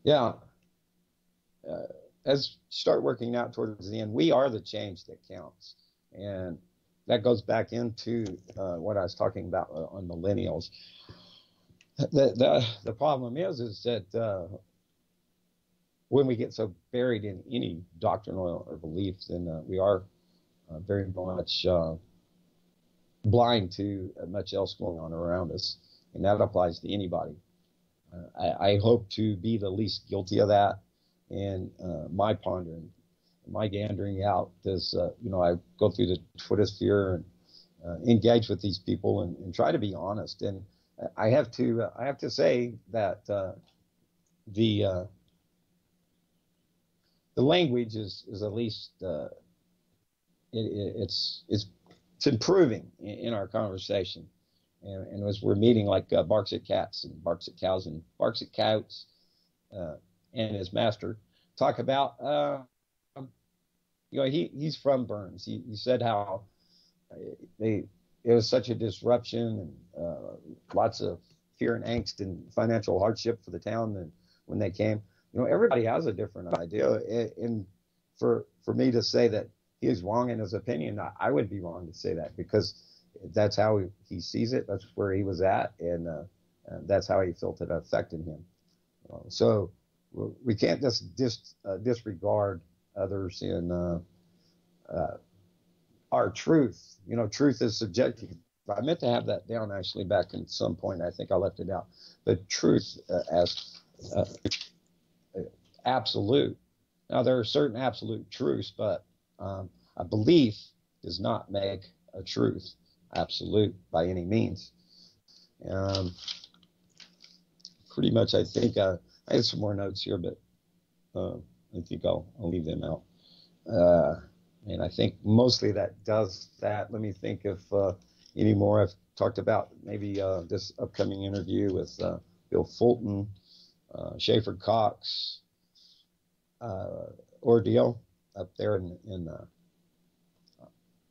Yeah. As start working out towards the end, we are the change that counts. And that goes back into what I was talking about on millennials. The problem is that when we get so buried in any doctrinal or belief, then we are very much blind to much else going on around us. And that applies to anybody. I hope to be the least guilty of that in my pondering, my gandering out, as I go through the Twitter sphere and engage with these people and try to be honest. And I have to say that the language is at least it's improving in our conversation. And as we're meeting, like barks at cats and barks at cows and barks at cows, and his master talk about, he's from Burns. He said how it was such a disruption and lots of fear and angst and financial hardship for the town. And when they came, everybody has a different idea. And for me to say that he is wrong in his opinion, I would be wrong to say that, because that's how he sees it. That's where he was at, and that's how he felt it affected him. So we can't just disregard others in our truth. Truth is subjective. I meant to have that down actually back at some point. I think I left it out. The truth as uh, absolute. Now, there are certain absolute truths, but a belief does not make a truth absolute by any means. Pretty much, I think I have some more notes here, but I think I'll leave them out. And I think mostly that does that. Let me think if any more. I've talked about maybe this upcoming interview with Bill Fulton, Schaefer Cox, ordeal up there in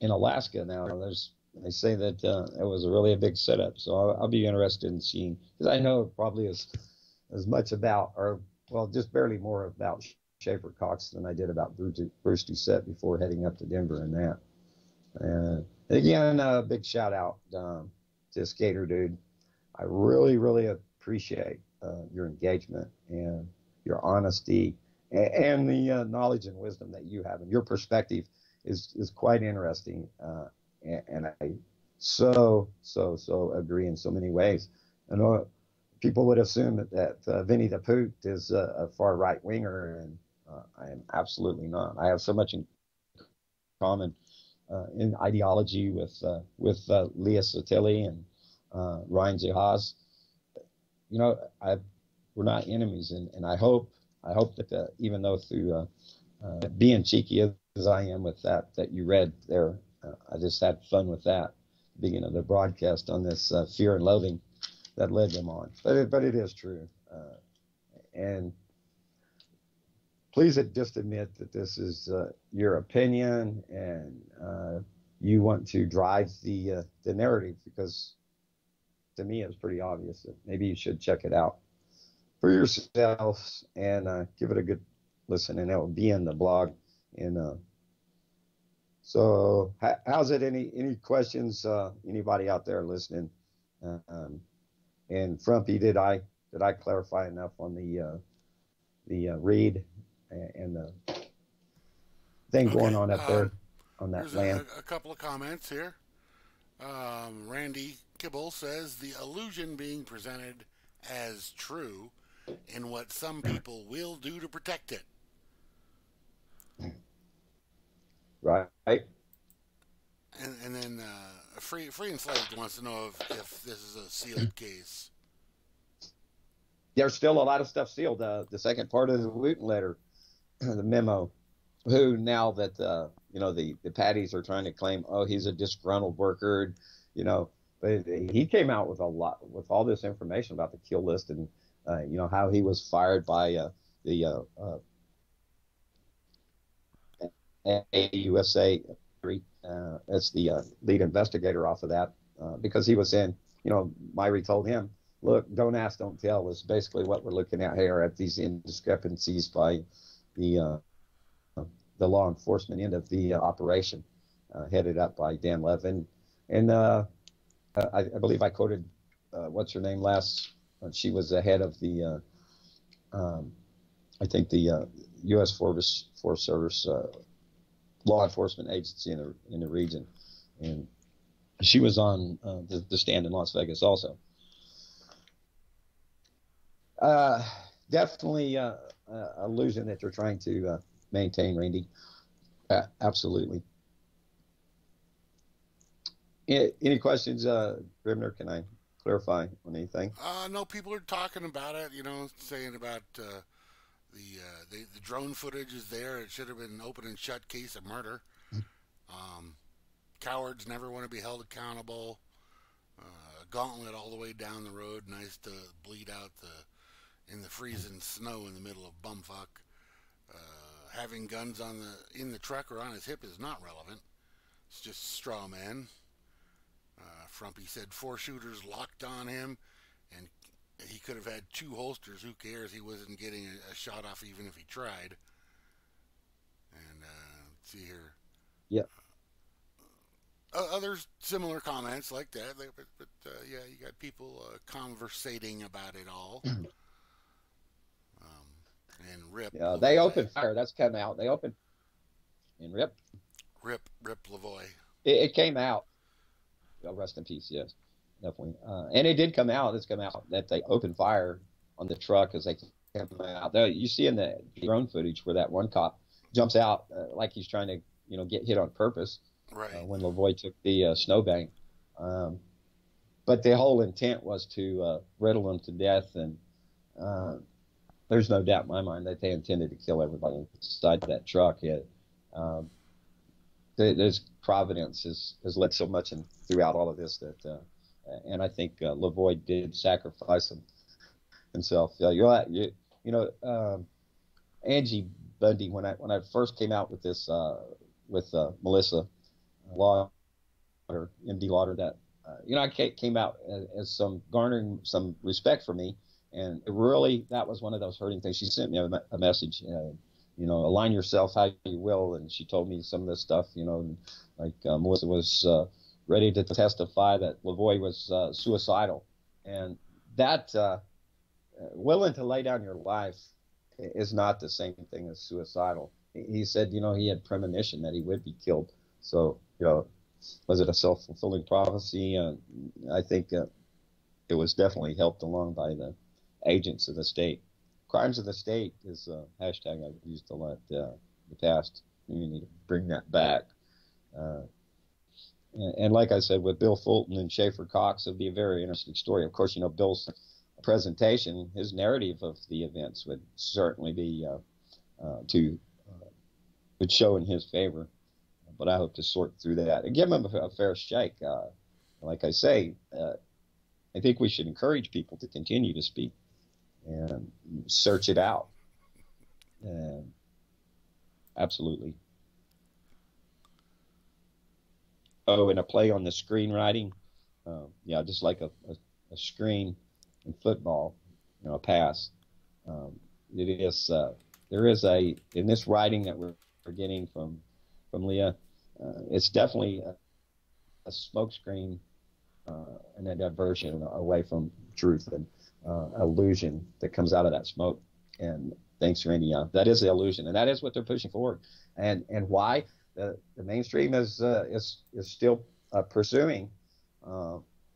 Alaska. Now they say that it was really a big setup, so I'll be interested in seeing, because I know probably as much about, or well, just barely more about Schaefer Cox than I did about Bruce Doucette before heading up to Denver and that. And again, a big shout out to Skater Dude. I really, really appreciate your engagement and your honesty and the knowledge and wisdom that you have, and your perspective is quite interesting. And I so agree in so many ways. I know people would assume that Vinny the Poot is a far right winger, and I am absolutely not. I have so much in common in ideology with Leah Sotilli and Ryan Zahaz. You know, we're not enemies, and I hope that even though through being cheeky as I am with that you read there, I just had fun with that beginning of the broadcast on this fear and loathing that led them on. But it is true, and please just admit that this is your opinion, and you want to drive the narrative, because to me it's pretty obvious that maybe you should check it out for yourselves and give it a good listen, and it will be in the blog. And so how's it? Any questions? Anybody out there listening? And Frumpy, did I clarify enough on the read and the thing going on up there on that land? A couple of comments here. Randy Kibble says the illusion being presented as true in what some people will do to protect it. Right. And then Free Enslaved wants to know if this is a sealed case. There's still a lot of stuff sealed. The second part of the Wooten letter, the memo, who now that the Patties are trying to claim, oh, he's a disgruntled worker, but he came out with all this information about the kill list, and how he was fired by the AUSA as the lead investigator off of that, because he was in, Myrie told him, look, don't ask, don't tell is basically what we're looking at here, at these indiscrepancies by the law enforcement end of the operation, headed up by Dan Levin. And I believe I quoted, what's her name last? She was the head of the, I think the U.S. Forest Service law enforcement agency in the region, and she was on the stand in Las Vegas also. Definitely illusion that they're trying to maintain, Randy. Absolutely. Any questions, Grimner? Can I clarify on anything? No, people are talking about it, saying about the drone footage is there. It should have been an open and shut case of murder. Cowards never want to be held accountable. Gauntlet all the way down the road. Nice to bleed out in the freezing snow in the middle of bumfuck. Having guns in the truck or on his hip is not relevant. It's just straw man. Frumpy said 4 shooters locked on him, and he could have had 2 holsters. Who cares? He wasn't getting a shot off even if he tried. And let's see here. Yep. Other similar comments like that. But yeah, you got people conversating about it all. And Rip. Yeah, they opened fire. That's come out. They opened. And Rip Lavoie. It came out. Oh, rest in peace. Yes, definitely. And it did come out. It's come out that they opened fire on the truck as they him out. You see in the drone footage where that one cop jumps out like he's trying to, get hit on purpose Right. when Lavoie took the snowbank. But the whole intent was to riddle him to death, and there's no doubt in my mind that they intended to kill everybody inside that truck. There's providence has led so much throughout all of this that, and I think Lavoie did sacrifice himself. Angie Bundy, when I first came out with this with Melissa Lauder, MD Lauder, that I came out as some garnering some respect for me, and that was one of those hurting things. She sent me a message, align yourself how you will, and she told me some of this stuff, like Melissa was ready to testify that Lavoie was suicidal, and that willing to lay down your life is not the same thing as suicidal. He said, he had premonition that he would be killed. So, was it a self-fulfilling prophecy? I think it was definitely helped along by the agents of the state. Crimes of the state is a hashtag I've used a lot in the past. We need to bring that back. And like I said, with Bill Fulton and Schaefer Cox, it'd be a very interesting story. Of course, Bill's presentation, his narrative of the events would certainly be would show in his favor. But I hope to sort through that and give him a fair shake. Like I say, I think we should encourage people to continue to speak and search it out. Absolutely. Oh, and a play on the screenwriting. Just like a screen in football, a pass. It is there is in this writing that we're getting from Leah, it's definitely a smokescreen and a diversion away from truth and illusion that comes out of that smoke. And thanks, Randy. That is the illusion, and that is what they're pushing forward. And why the mainstream is still pursuing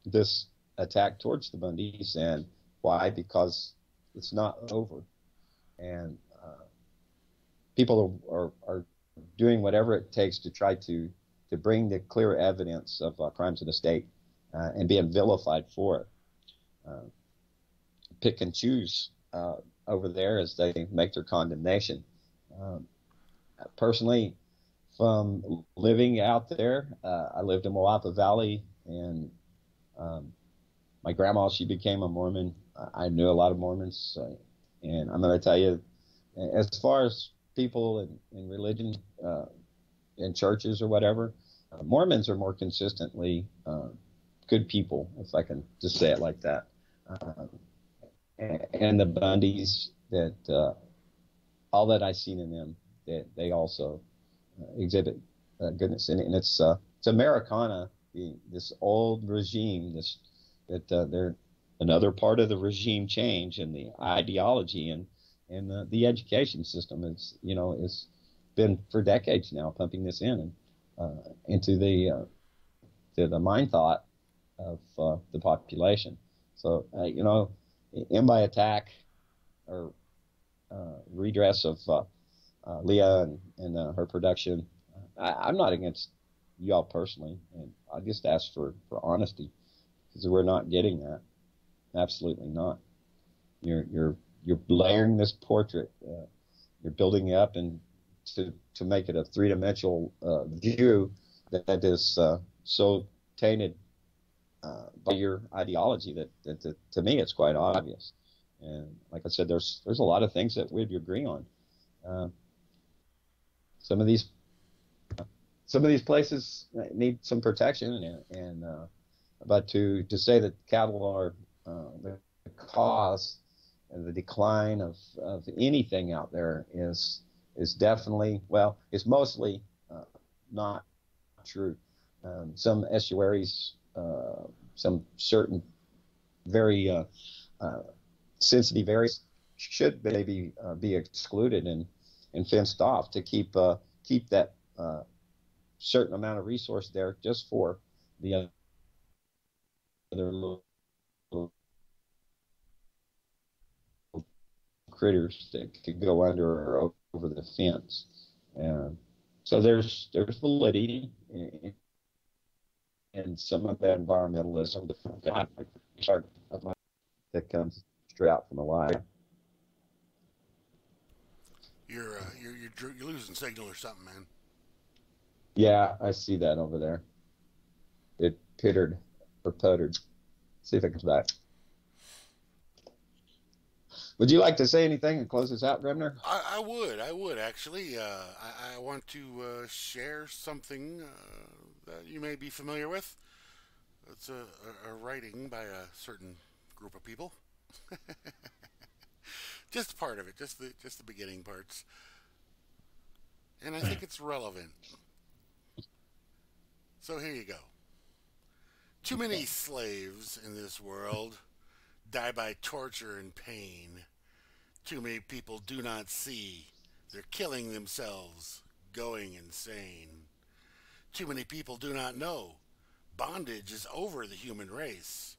this attack towards the Bundys, and why? Because it's not over, and people are doing whatever it takes to try to bring the clear evidence of crimes of the state and being vilified for it. Pick and choose over there as they make their condemnation. Personally, from living out there, I lived in Moapa Valley, and my grandma, she became a Mormon. I knew a lot of Mormons, and I'm going to tell you, as far as people in religion, in churches or whatever, Mormons are more consistently good people, if I can just say it like that. And the Bundys, that all that I've seen in them, that they also exhibit goodness. And it's Americana, this old regime, that they're another part of the regime change and the ideology and the education system is been for decades now pumping this in into the mind thought of the population. So in by attack or redress of Leah and her production, I'm not against y'all personally, and I just ask for honesty, because we're not getting that. Absolutely not. You're layering this portrait. You're building it up and to make it a three-dimensional view that is so tainted by your ideology that to me it's quite obvious. And like I said, there's a lot of things that we'd agree on. Some of these places need some protection, but to say that cattle are the cause of the decline of anything out there is definitely, well, it's mostly not true. Some estuaries, some certain very sensitive areas should maybe be excluded and fenced off to keep that certain amount of resource there just for the other little critters that could go under or over the fence. So there's validity in some of that environmentalism that comes straight out from the line. You're losing signal or something, man. Yeah, I see that over there. It pittered or puttered. See if it comes back. Would you like to say anything and close this out, Grimner? I would actually. I want to share something that you may be familiar with. It's a writing by a certain group of people. Just part of it, just the beginning parts, and I think it's relevant. So here you go. Too many slaves in this world die by torture and pain. Too many people do not see they're killing themselves, going insane. Too many people do not know bondage is over the human race.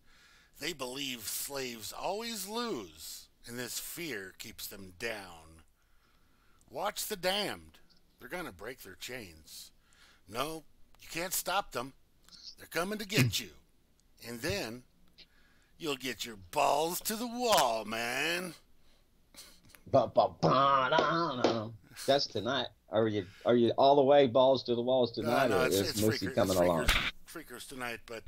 They believe slaves always lose, and this fear keeps them down. Watch the damned. They're going to break their chains. No, you can't stop them. They're coming to get you. And then you'll get your balls to the wall, man. That's tonight. Are you all the way balls to the walls tonight, no, or it's is Moosey coming along? Freakers tonight, but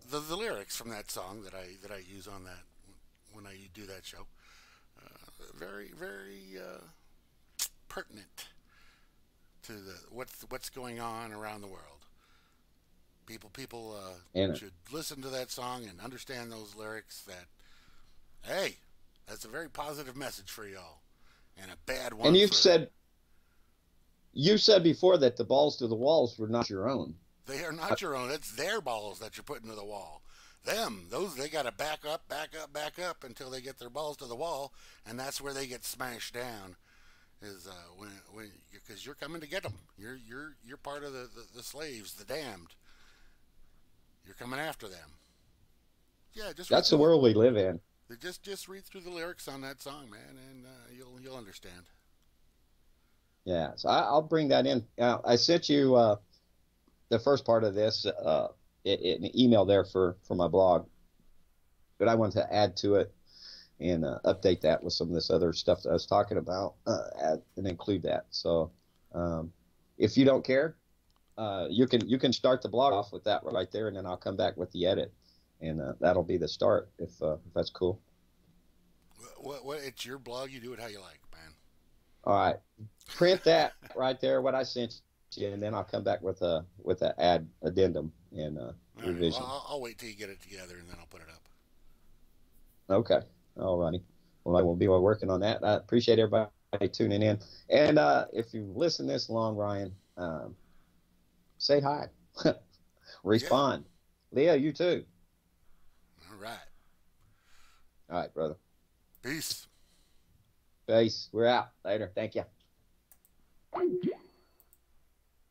the lyrics from that song that I use on that when I do that show, very pertinent to what's going on around the world. People should listen to that song and understand those lyrics. That hey, that's a very positive message for y'all, and a bad one. And you said before that the balls to the walls were not your own. They are not your own. It's their balls that you're putting to the wall. They got to back up until they get their balls to the wall, and that's where they get smashed down. Is when because you're coming to get them. You're part of the slaves, the damned. You're coming after them. Yeah, that's the world we live in. Just read through the lyrics on that song, man, and you'll understand. Yeah, so I'll bring that in. I sent you the first part of this an email there for my blog, but I wanted to add to it and update that with some of this other stuff that I was talking about and include that. So if you don't care, you can start the blog off with that right there, and then I'll come back with the edit, and that'll be the start if that's cool. What it's your blog. You do it how you like, man. All right, print that right there. What I sent you, and then I'll come back with a addendum and revision. Right, well, I'll wait till you get it together, and then I'll put it up. Okay. All righty. Well, I will be working on that. I appreciate everybody tuning in. And if you listen this long, Ryan, say hi. Respond. Yeah. Leah, you too. All right. All right, brother. Peace. Peace. We're out. Later. Thank you.